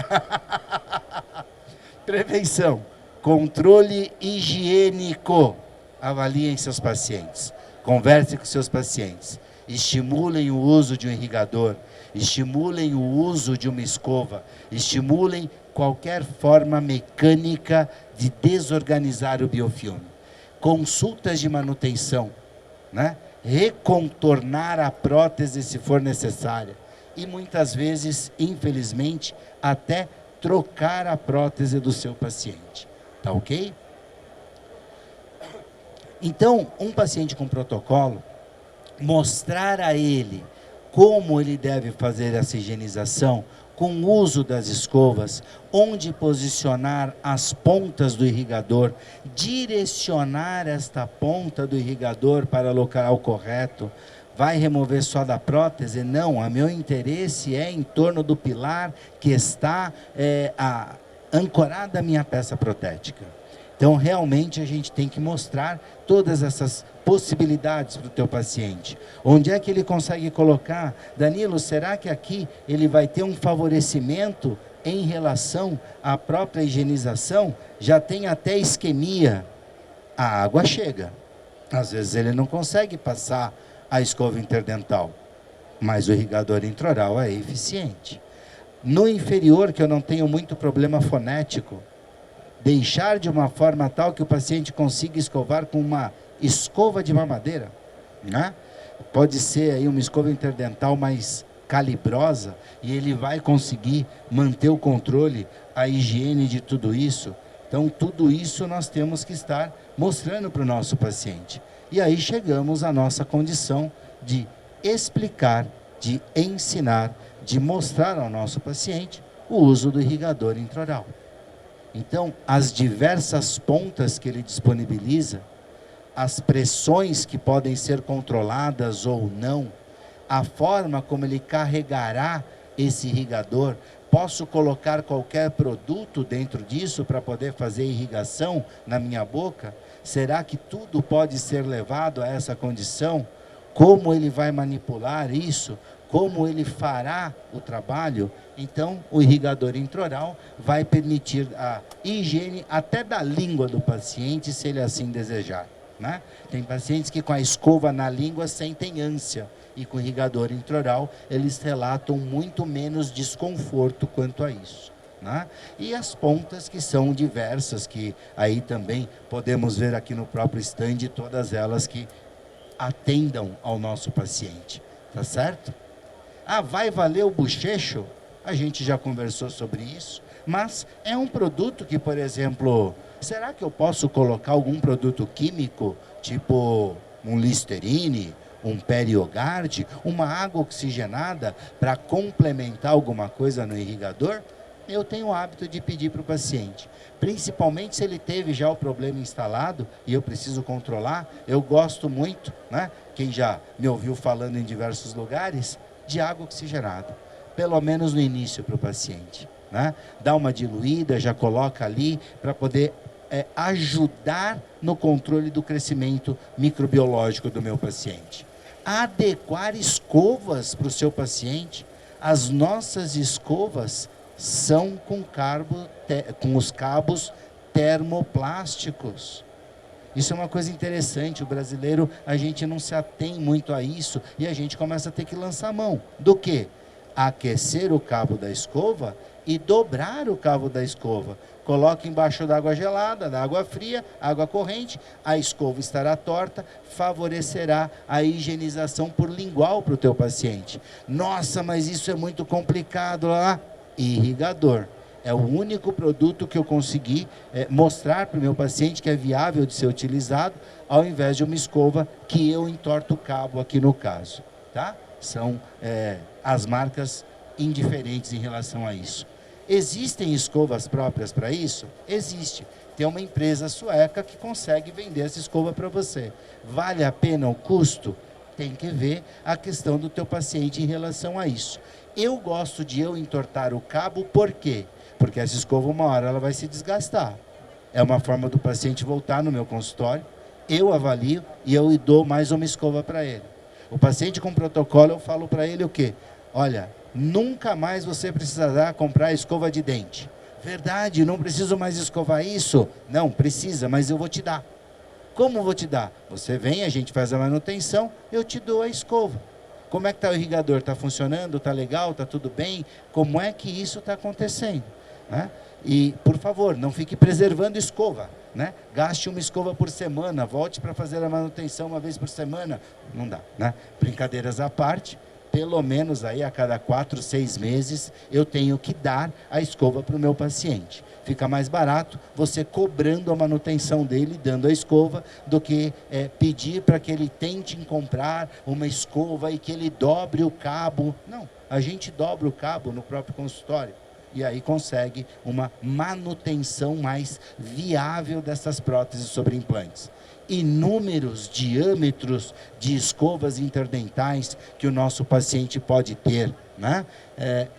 B: Prevenção, controle higiênico. Avaliem seus pacientes, conversem com seus pacientes, estimulem o uso de um irrigador, estimulem o uso de uma escova, estimulem qualquer forma mecânica de desorganizar o biofilme. Consultas de manutenção, né? Recontornar a prótese se for necessária e muitas vezes, infelizmente, até trocar a prótese do seu paciente. Tá ok? Então, um paciente com protocolo, mostrar a ele como ele deve fazer essa higienização, com o uso das escovas, onde posicionar as pontas do irrigador, direcionar esta ponta do irrigador para o local correto. Vai remover só da prótese? Não, o meu interesse é em torno do pilar que está ancorada a minha peça protética. Então, realmente, a gente tem que mostrar todas essas possibilidades para o teu paciente. Onde é que ele consegue colocar? Danilo, será que aqui ele vai ter um favorecimento em relação à própria higienização? Já tem até isquemia. A água chega. Às vezes ele não consegue passar a escova interdental, mas o irrigador intraoral é eficiente. No inferior, que eu não tenho muito problema fonético, deixar de uma forma tal que o paciente consiga escovar com uma escova de mamadeira, né? Pode ser aí uma escova interdental mais calibrosa e ele vai conseguir manter o controle, a higiene de tudo isso. Então, tudo isso nós temos que estar mostrando para o nosso paciente. E aí chegamos à nossa condição de explicar, de ensinar, de mostrar ao nosso paciente o uso do irrigador intraoral. Então, as diversas pontas que ele disponibiliza, as pressões que podem ser controladas ou não, a forma como ele carregará esse irrigador, posso colocar qualquer produto dentro disso para poder fazer irrigação na minha boca? Será que tudo pode ser levado a essa condição? Como ele vai manipular isso? Como ele fará o trabalho? Então, o irrigador intraoral vai permitir a higiene até da língua do paciente, se ele assim desejar, né? Tem pacientes que com a escova na língua sentem ânsia, e com o irrigador intraoral eles relatam muito menos desconforto quanto a isso, né? E as pontas que são diversas, que aí também podemos ver aqui no próprio stand, todas elas que atendam ao nosso paciente, tá certo? Ah, vai valer o bochecho? A gente já conversou sobre isso, mas é um produto que, por exemplo, será que eu posso colocar algum produto químico, tipo um Listerine, um Periogard, uma água oxigenada, para complementar alguma coisa no irrigador? Eu tenho o hábito de pedir para o paciente, principalmente se ele teve já o problema instalado e eu preciso controlar. Eu gosto muito, né? Quem já me ouviu falando em diversos lugares, de água oxigenada, pelo menos no início para o paciente, né? Dá uma diluída, já coloca ali para poder ajudar no controle do crescimento microbiológico do meu paciente. adequar escovas para o seu paciente. As nossas escovas são com os cabos termoplásticos. Isso é uma coisa interessante. O brasileiro, a gente não se atém muito a isso e a gente começa a ter que lançar mão do quê? Aquecer o cabo da escova e dobrar o cabo da escova. Coloque embaixo da água gelada, da água fria, água corrente, a escova estará torta, favorecerá a higienização por lingual para o teu paciente. Nossa, mas isso é muito complicado lá. Irrigador. É o único produto que eu consegui mostrar para o meu paciente que é viável de ser utilizado, ao invés de uma escova que eu entorto o cabo aqui no caso. Tá? São as marcas indiferentes em relação a isso. Existem escovas próprias para isso? Existe. Tem uma empresa sueca que consegue vender essa escova para você. Vale a pena o custo? Tem que ver a questão do teu paciente em relação a isso. Eu gosto de entortar o cabo, por quê? Porque essa escova, uma hora, ela vai se desgastar. É uma forma do paciente voltar no meu consultório, eu avalio e eu dou mais uma escova para ele. O paciente com protocolo, eu falo para ele o quê? Olha, nunca mais você precisará comprar escova de dente. Verdade, não preciso mais escovar isso? Não, precisa, mas eu vou te dar. Como vou te dar? Você vem, a gente faz a manutenção, eu te dou a escova. Como é que está o irrigador? Está funcionando? Está legal? Está tudo bem? Como é que isso está acontecendo? Né? E, por favor, não fique preservando escova. Né? Gaste uma escova por semana, volte para fazer a manutenção uma vez por semana. Não dá. Né? Brincadeiras à parte, pelo menos aí a cada 4, 6 meses eu tenho que dar a escova para o meu paciente. Fica mais barato você cobrando a manutenção dele, dando a escova, do que pedir para que ele tente comprar uma escova e que ele dobre o cabo. Não, a gente dobra o cabo no próprio consultório. E aí consegue uma manutenção mais viável dessas próteses sobre implantes. Inúmeros diâmetros de escovas interdentais que o nosso paciente pode ter. Né?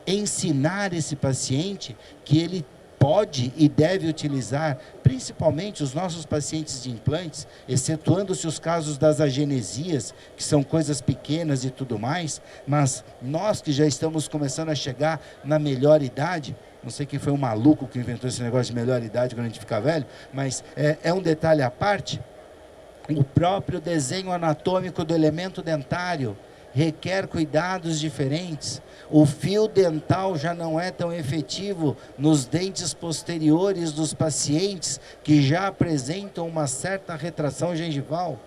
B: Ensinar esse paciente que ele pode e deve utilizar, principalmente os nossos pacientes de implantes, excetuando-se os casos das agenesias, que são coisas pequenas e tudo mais, mas nós que já estamos começando a chegar na melhor idade, não sei quem foi um maluco que inventou esse negócio de melhor idade quando a gente fica velho, mas é um detalhe à parte, o próprio desenho anatômico do elemento dentário requer cuidados diferentes. O fio dental já não é tão efetivo nos dentes posteriores dos pacientes que já apresentam uma certa retração gengival.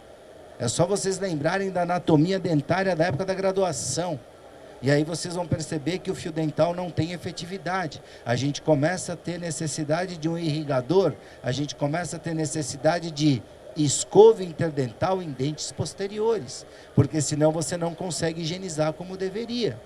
B: É só vocês lembrarem da anatomia dentária da época da graduação. E aí vocês vão perceber que o fio dental não tem efetividade. A gente começa a ter necessidade de um irrigador, a gente começa a ter necessidade de escova interdental em dentes posteriores, porque senão você não consegue higienizar como deveria.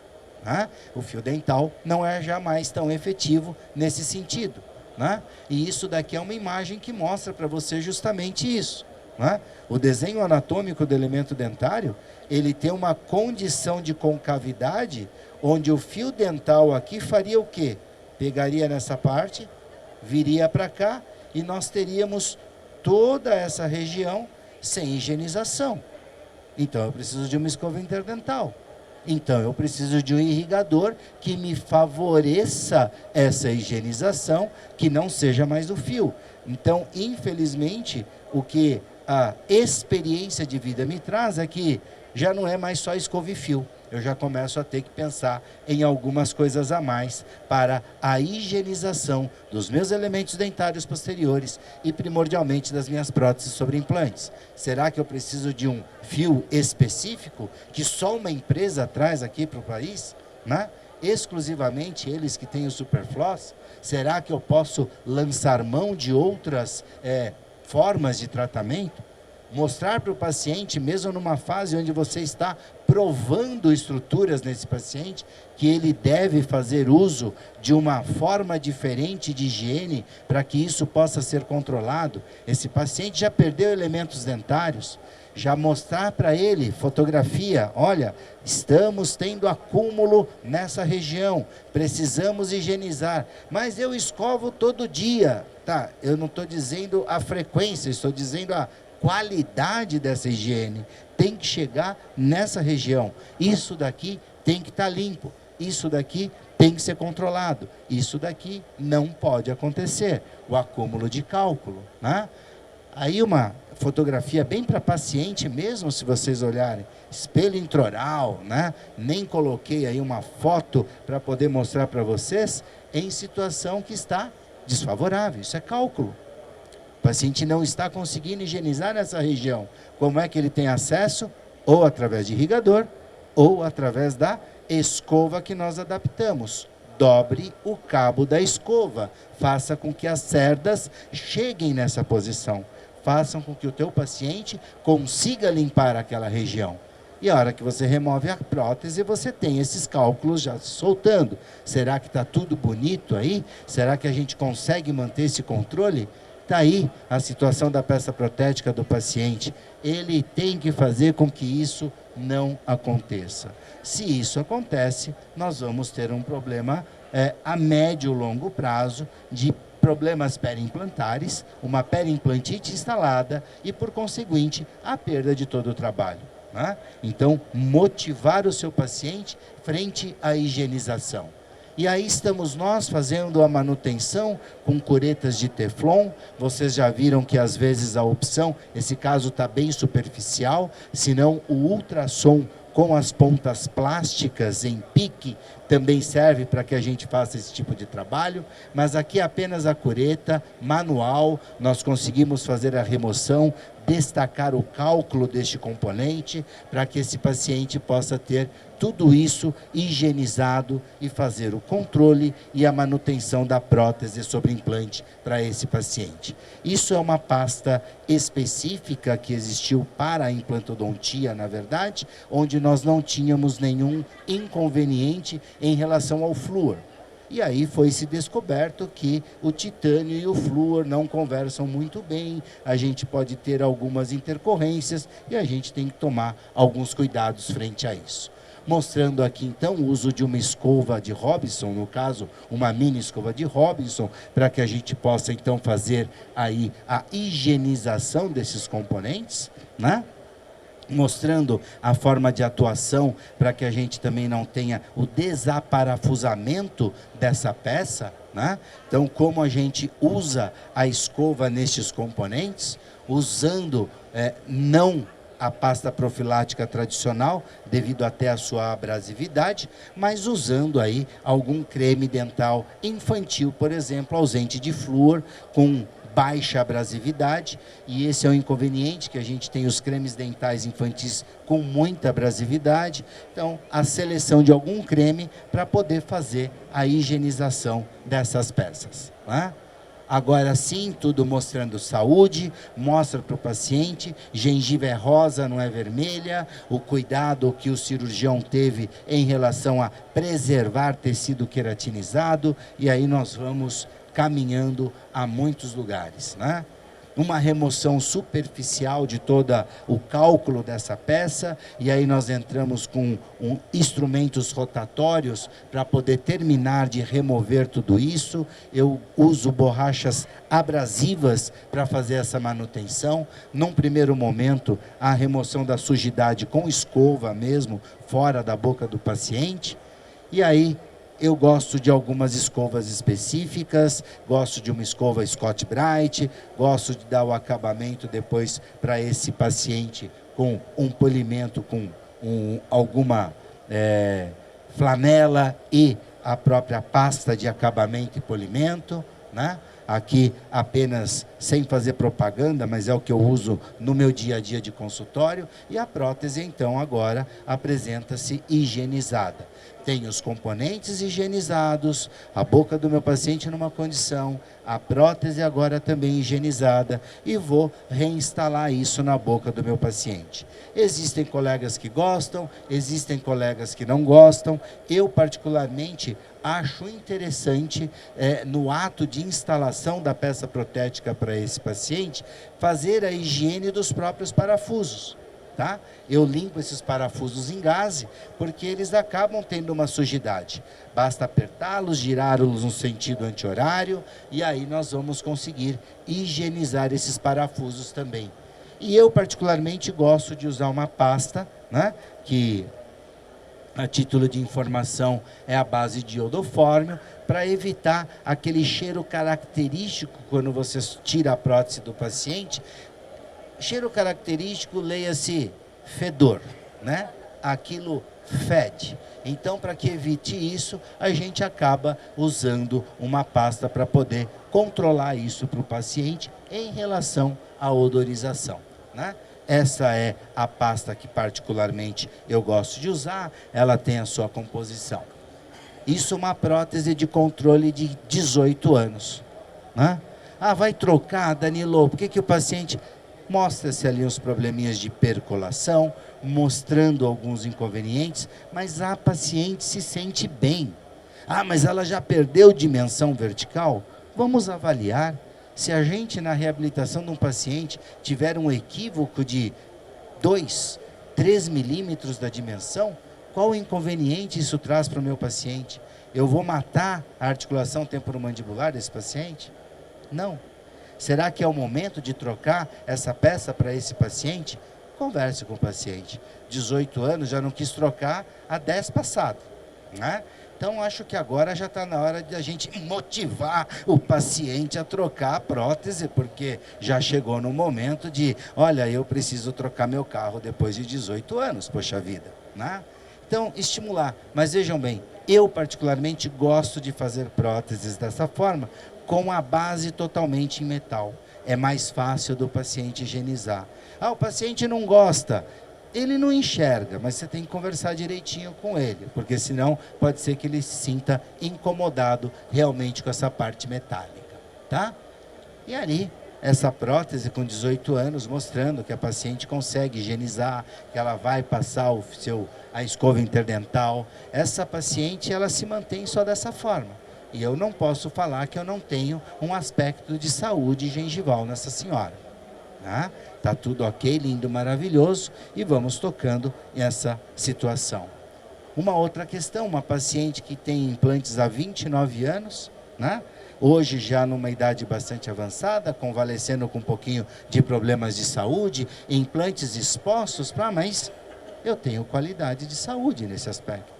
B: Né? O fio dental não é jamais tão efetivo nesse sentido. Né? E isso daqui é uma imagem que mostra para você justamente isso. Né? O desenho anatômico do elemento dentário, ele tem uma condição de concavidade, onde o fio dental aqui faria o quê? Pegaria nessa parte, viria para cá, e nós teríamos toda essa região sem higienização. Então eu preciso de uma escova interdental. Então eu preciso de um irrigador que me favoreça essa higienização, que não seja mais o fio. Então, infelizmente, o que a experiência de vida me traz é que já não é mais só escova e fio. Eu já começo a ter que pensar em algumas coisas a mais para a higienização dos meus elementos dentários posteriores e primordialmente das minhas próteses sobre implantes. Será que eu preciso de um fio específico que só uma empresa traz aqui para o país? Né? Exclusivamente eles que têm o Superfloss? Será que eu posso lançar mão de outras formas de tratamento? Mostrar para o paciente, mesmo numa fase onde você está provando estruturas nesse paciente, que ele deve fazer uso de uma forma diferente de higiene para que isso possa ser controlado. Esse paciente já perdeu elementos dentários, já mostrar para ele fotografia, olha, estamos tendo acúmulo nessa região, precisamos higienizar, mas eu escovo todo dia. Tá, eu não estou dizendo a frequência, estou dizendo a qualidade dessa higiene tem que chegar nessa região. Isso daqui tem que estar limpo. Isso daqui tem que ser controlado. Isso daqui não pode acontecer. O acúmulo de cálculo, né? Aí uma fotografia bem para paciente mesmo, se vocês olharem. Espelho intraoral, né? Nem coloquei aí uma foto para poder mostrar para vocês, em situação que está desfavorável. Isso é cálculo. O paciente não está conseguindo higienizar nessa região. Como é que ele tem acesso? Ou através de irrigador, ou através da escova que nós adaptamos. Dobre o cabo da escova. Faça com que as cerdas cheguem nessa posição. Façam com que o teu paciente consiga limpar aquela região. E a hora que você remove a prótese, você tem esses cálculos já se soltando. Será que está tudo bonito aí? Será que a gente consegue manter esse controle? Está aí a situação da peça protética do paciente. Ele tem que fazer com que isso não aconteça. Se isso acontece, nós vamos ter um problema a médio e longo prazo de problemas periimplantares, uma periimplantite instalada e, por conseguinte, a perda de todo o trabalho, né? Então, motivar o seu paciente frente à higienização. E aí estamos nós fazendo a manutenção com curetas de Teflon. Vocês já viram que às vezes a opção, esse caso está bem superficial, senão o ultrassom com as pontas plásticas em pique também serve para que a gente faça esse tipo de trabalho, mas aqui apenas a cureta manual, nós conseguimos fazer a remoção, destacar o cálculo deste componente, para que esse paciente possa ter tudo isso higienizado e fazer o controle e a manutenção da prótese sobre implante para esse paciente. Isso é uma pasta específica que existiu para a implantodontia, na verdade, onde nós não tínhamos nenhum inconveniente em relação ao flúor. E aí foi se descoberto que o titânio e o flúor não conversam muito bem, a gente pode ter algumas intercorrências e a gente tem que tomar alguns cuidados frente a isso. Mostrando aqui então o uso de uma escova de Robinson, no caso uma mini escova de Robinson, para que a gente possa então fazer aí a higienização desses componentes, né? Mostrando a forma de atuação para que a gente também não tenha o desaparafusamento dessa peça, né? Então, como a gente usa a escova nestes componentes, usando não a pasta profilática tradicional, devido até a sua abrasividade, mas usando aí algum creme dental infantil, por exemplo, ausente de flúor, com baixa abrasividade, e esse é o inconveniente, que a gente tem os cremes dentais infantis com muita abrasividade. Então, a seleção de algum creme para poder fazer a higienização dessas peças, né? Agora sim, tudo mostrando saúde, mostra para o paciente, gengiva é rosa, não é vermelha, o cuidado que o cirurgião teve em relação a preservar tecido queratinizado, e aí nós vamos caminhando a muitos lugares, né? Uma remoção superficial de todo o cálculo dessa peça, e aí nós entramos com instrumentos rotatórios para poder terminar de remover tudo isso. Eu uso borrachas abrasivas para fazer essa manutenção. Num primeiro momento, a remoção da sujidade com escova mesmo, fora da boca do paciente, e aí eu gosto de algumas escovas específicas, gosto de uma escova Scott-Brite, gosto de dar o acabamento depois para esse paciente com um polimento, com alguma flanela e a própria pasta de acabamento e polimento, né? Aqui apenas sem fazer propaganda, mas é o que eu uso no meu dia a dia de consultório, e a prótese então agora apresenta-se higienizada. Tem os componentes higienizados, a boca do meu paciente numa condição, a prótese agora também higienizada, e vou reinstalar isso na boca do meu paciente. Existem colegas que gostam, existem colegas que não gostam. Eu particularmente acho interessante, no ato de instalação da peça protética para esse paciente, fazer a higiene dos próprios parafusos. Tá? Eu limpo esses parafusos em gaze, porque eles acabam tendo uma sujidade. Basta apertá-los, girá-los no sentido anti-horário, e aí nós vamos conseguir higienizar esses parafusos também. E eu particularmente gosto de usar uma pasta, né, que a título de informação é a base de iodoformio, para evitar aquele cheiro característico quando você tira a prótese do paciente. Cheiro característico, leia-se fedor, né? Aquilo fede. Então, para que evite isso, a gente acaba usando uma pasta para poder controlar isso para o paciente em relação à odorização, né? Essa é a pasta que particularmente eu gosto de usar, ela tem a sua composição. Isso é uma prótese de controle de 18 anos. Né? Ah, vai trocar, Danilo, por que o paciente... Mostra-se ali os probleminhas de percolação, mostrando alguns inconvenientes, mas a paciente se sente bem. Ah, mas ela já perdeu dimensão vertical? Vamos avaliar. Se a gente, na reabilitação de um paciente, tiver um equívoco de 2, 3 milímetros da dimensão, qual o inconveniente isso traz para o meu paciente? Eu vou matar a articulação temporomandibular desse paciente? Não. Será que é o momento de trocar essa peça para esse paciente? Converse com o paciente. 18 anos, já não quis trocar, há 10 passado, né? Então, acho que agora já está na hora de a gente motivar o paciente a trocar a prótese, porque já chegou no momento de, olha, eu preciso trocar meu carro depois de 18 anos, poxa vida, né? Então, estimular. Mas vejam bem, eu particularmente gosto de fazer próteses dessa forma, com a base totalmente em metal. É mais fácil do paciente higienizar. Ah, o paciente não gosta. Ele não enxerga, mas você tem que conversar direitinho com ele, porque senão pode ser que ele se sinta incomodado realmente com essa parte metálica, tá? E ali, essa prótese com 18 anos, mostrando que a paciente consegue higienizar, que ela vai passar a escova interdental. Essa paciente, ela se mantém só dessa forma. E eu não posso falar que eu não tenho um aspecto de saúde gengival nessa senhora. Tá? Tá tudo ok, lindo, maravilhoso, e vamos tocando essa situação. Uma outra questão, uma paciente que tem implantes há 29 anos, né? Hoje já numa idade bastante avançada, convalescendo com um pouquinho de problemas de saúde, implantes expostos, mas eu tenho qualidade de saúde nesse aspecto.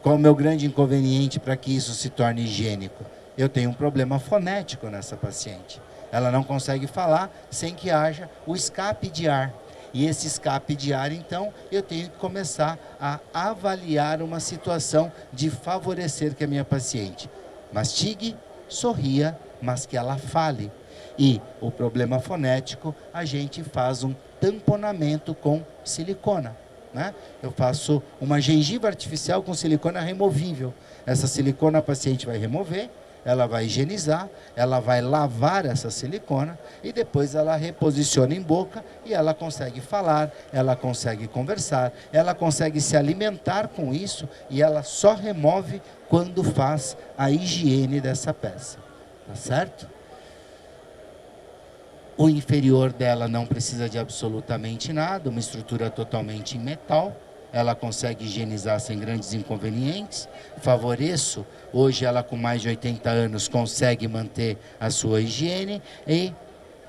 B: Qual o meu grande inconveniente para que isso se torne higiênico? Eu tenho um problema fonético nessa paciente. Ela não consegue falar sem que haja o escape de ar. E esse escape de ar, então, eu tenho que começar a avaliar uma situação de favorecer que a minha paciente mastigue, sorria, mas que ela fale. E o problema fonético, a gente faz um tamponamento com silicona. Né? Eu faço uma gengiva artificial com silicona removível. Essa silicona a paciente vai remover, ela vai higienizar, ela vai lavar essa silicona e depois ela reposiciona em boca e ela consegue falar, ela consegue conversar, ela consegue se alimentar com isso e ela só remove quando faz a higiene dessa peça. Tá certo? O inferior dela não precisa de absolutamente nada, uma estrutura totalmente em metal. Ela consegue higienizar sem grandes inconvenientes. Favoreço, hoje ela com mais de 80 anos consegue manter a sua higiene e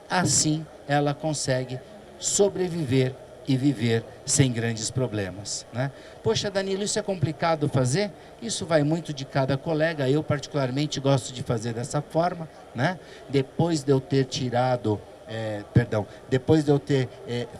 B: assim ela consegue sobreviver e viver sem grandes problemas, né? Poxa, Danilo, isso é complicado fazer? Isso vai muito de cada colega. Eu particularmente gosto de fazer dessa forma, né? Depois de eu ter tirado... depois de eu ter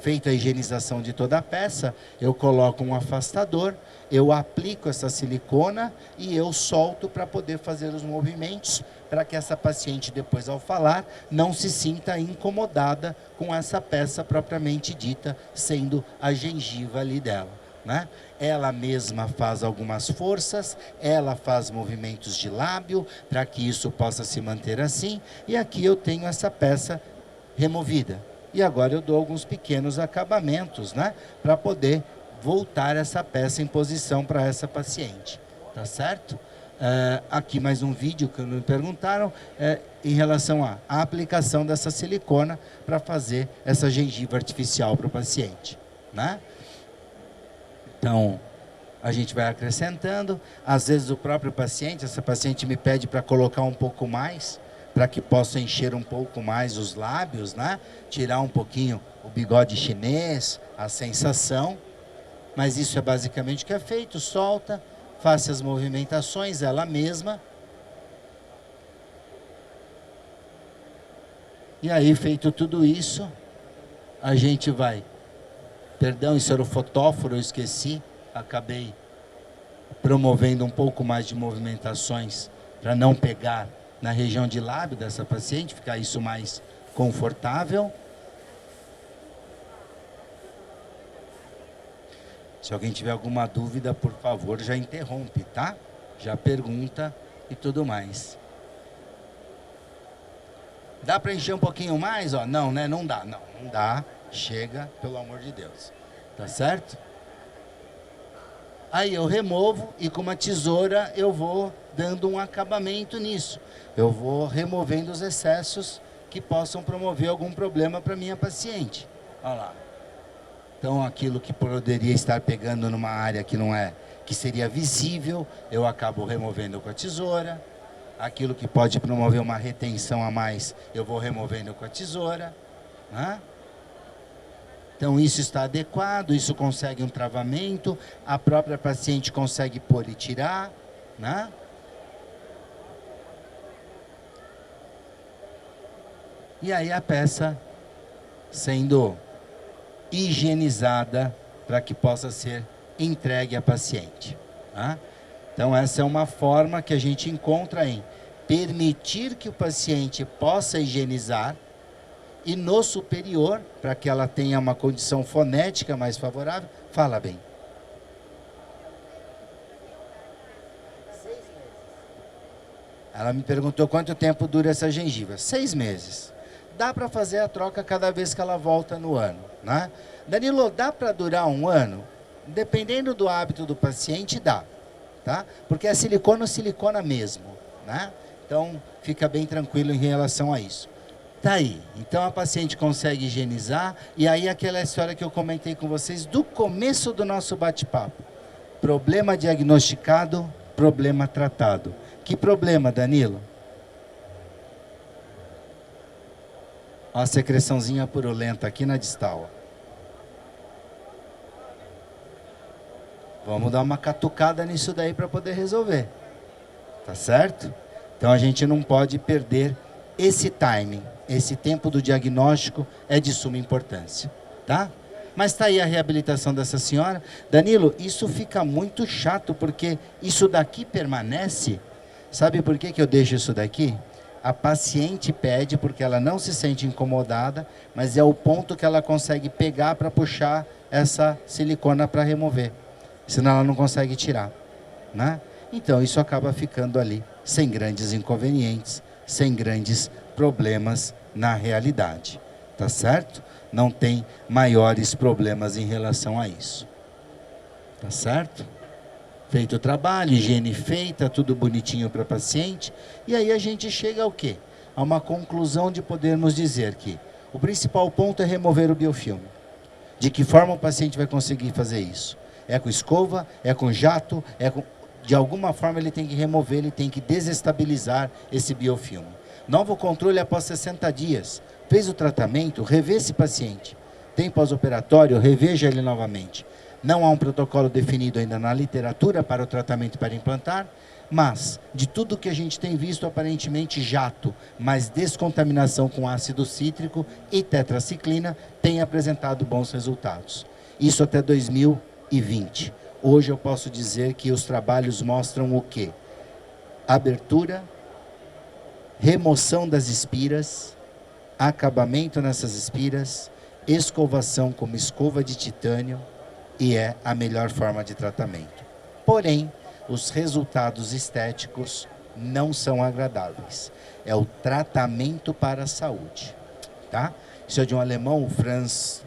B: feito a higienização de toda a peça, eu coloco um afastador, eu aplico essa silicona e eu solto para poder fazer os movimentos, para que essa paciente, depois ao falar, não se sinta incomodada com essa peça propriamente dita, sendo a gengiva ali dela, né? Ela mesma faz algumas forças, ela faz movimentos de lábio, para que isso possa se manter assim, e aqui eu tenho essa peça removida. E agora eu dou alguns pequenos acabamentos, né? Para poder voltar essa peça em posição para essa paciente. Tá certo? Aqui mais um vídeo que me perguntaram em relação à aplicação dessa silicona para fazer essa gengiva artificial para o paciente, né? Então, a gente vai acrescentando. Às vezes o próprio paciente, essa paciente me pede para colocar um pouco mais, para que possa encher um pouco mais os lábios, né? Tirar um pouquinho o bigode chinês, a sensação, mas isso é basicamente o que é feito. Solta, faça as movimentações ela mesma. E aí, feito tudo isso, a gente vai... Perdão, isso era o fotóforo, eu esqueci. Acabei promovendo um pouco mais de movimentações para não pegar na região de lábio dessa paciente, ficar isso mais confortável. Se alguém tiver alguma dúvida, por favor, já interrompe, tá? Já pergunta e tudo mais. Dá para encher um pouquinho mais? Ó? Não, né? Não dá. Não dá. Chega, pelo amor de Deus. Tá certo? Aí eu removo e com uma tesoura eu vou dando um acabamento nisso. Eu vou removendo os excessos que possam promover algum problema para minha paciente. Olha lá. Então aquilo que poderia estar pegando numa área que não é, que seria visível, eu acabo removendo com a tesoura. Aquilo que pode promover uma retenção a mais, eu vou removendo com a tesoura, né? Então isso está adequado, isso consegue um travamento, a própria paciente consegue pôr e tirar, né? E aí a peça sendo higienizada para que possa ser entregue à paciente, né? Então essa é uma forma que a gente encontra em permitir que o paciente possa higienizar e no superior, para que ela tenha uma condição fonética mais favorável, fala bem. 6 meses. Ela me perguntou quanto tempo dura essa gengiva. 6 meses. Dá para fazer a troca cada vez que ela volta no ano, né? Danilo, dá para durar 1 ano? Dependendo do hábito do paciente, dá, tá? Porque é silicona mesmo, né? Então, fica bem tranquilo em relação a isso. Tá aí. Então, a paciente consegue higienizar. E aí, aquela história que eu comentei com vocês do começo do nosso bate-papo. Problema diagnosticado, problema tratado. Que problema, Danilo? Ó, a secreçãozinha purulenta aqui na distal. Vamos dar uma catucada nisso daí para poder resolver. Tá certo? Então, a gente não pode perder esse timing. Esse tempo do diagnóstico é de suma importância, tá? Mas está aí a reabilitação dessa senhora. Danilo, isso fica muito chato, porque isso daqui permanece. Sabe por que eu deixo isso daqui? A paciente pede porque ela não se sente incomodada, mas é o ponto que ela consegue pegar para puxar essa silicona para remover. Senão ela não consegue tirar, né? Então isso acaba ficando ali, sem grandes inconvenientes, sem grandes problemas na realidade, tá certo? Não tem maiores problemas em relação a isso, tá certo? Feito o trabalho, higiene feita, tudo bonitinho para a paciente, e aí a gente chega ao quê? A uma conclusão de podermos dizer que o principal ponto é remover o biofilme. De que forma o paciente vai conseguir fazer isso? É com escova, é com jato, de alguma forma ele tem que remover, ele tem que desestabilizar esse biofilme. Novo controle após 60 dias. Fez o tratamento, revê esse paciente. Tem pós-operatório, reveja ele novamente. Não há um protocolo definido ainda na literatura para o tratamento para implantar, mas de tudo que a gente tem visto, aparentemente jato, mas descontaminação com ácido cítrico e tetraciclina tem apresentado bons resultados. Isso até 2020. Hoje eu posso dizer que os trabalhos mostram o quê? Abertura, remoção das espiras, acabamento nessas espiras, escovação como escova de titânio, e é a melhor forma de tratamento. Porém, os resultados estéticos não são agradáveis. É o tratamento para a saúde, tá? Isso é de um alemão, o Franz,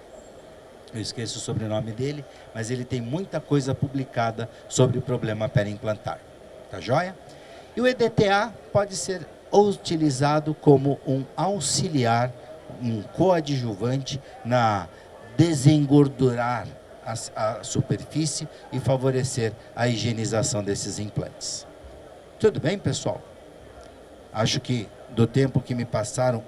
B: eu esqueço o sobrenome dele, mas ele tem muita coisa publicada sobre o problema periimplantar, tá joia? E o EDTA pode ser utilizado como um auxiliar, um coadjuvante na desengordurar a superfície e favorecer a higienização desses implantes. Tudo bem, pessoal? Acho que do tempo que me passaram,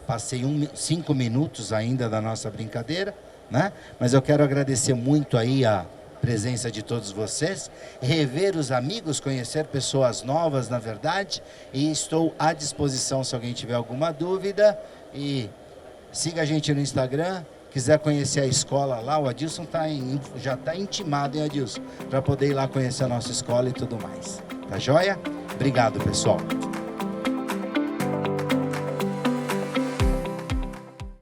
B: Passei 5 minutos ainda da nossa brincadeira, né? Mas eu quero agradecer muito aí a presença de todos vocês, rever os amigos, conhecer pessoas novas, na verdade, e estou à disposição se alguém tiver alguma dúvida. E siga a gente no Instagram, quiser conhecer a escola lá, o Adilson já está intimado, hein, Adilson? Para poder ir lá conhecer a nossa escola e tudo mais. Tá joia? Obrigado, pessoal.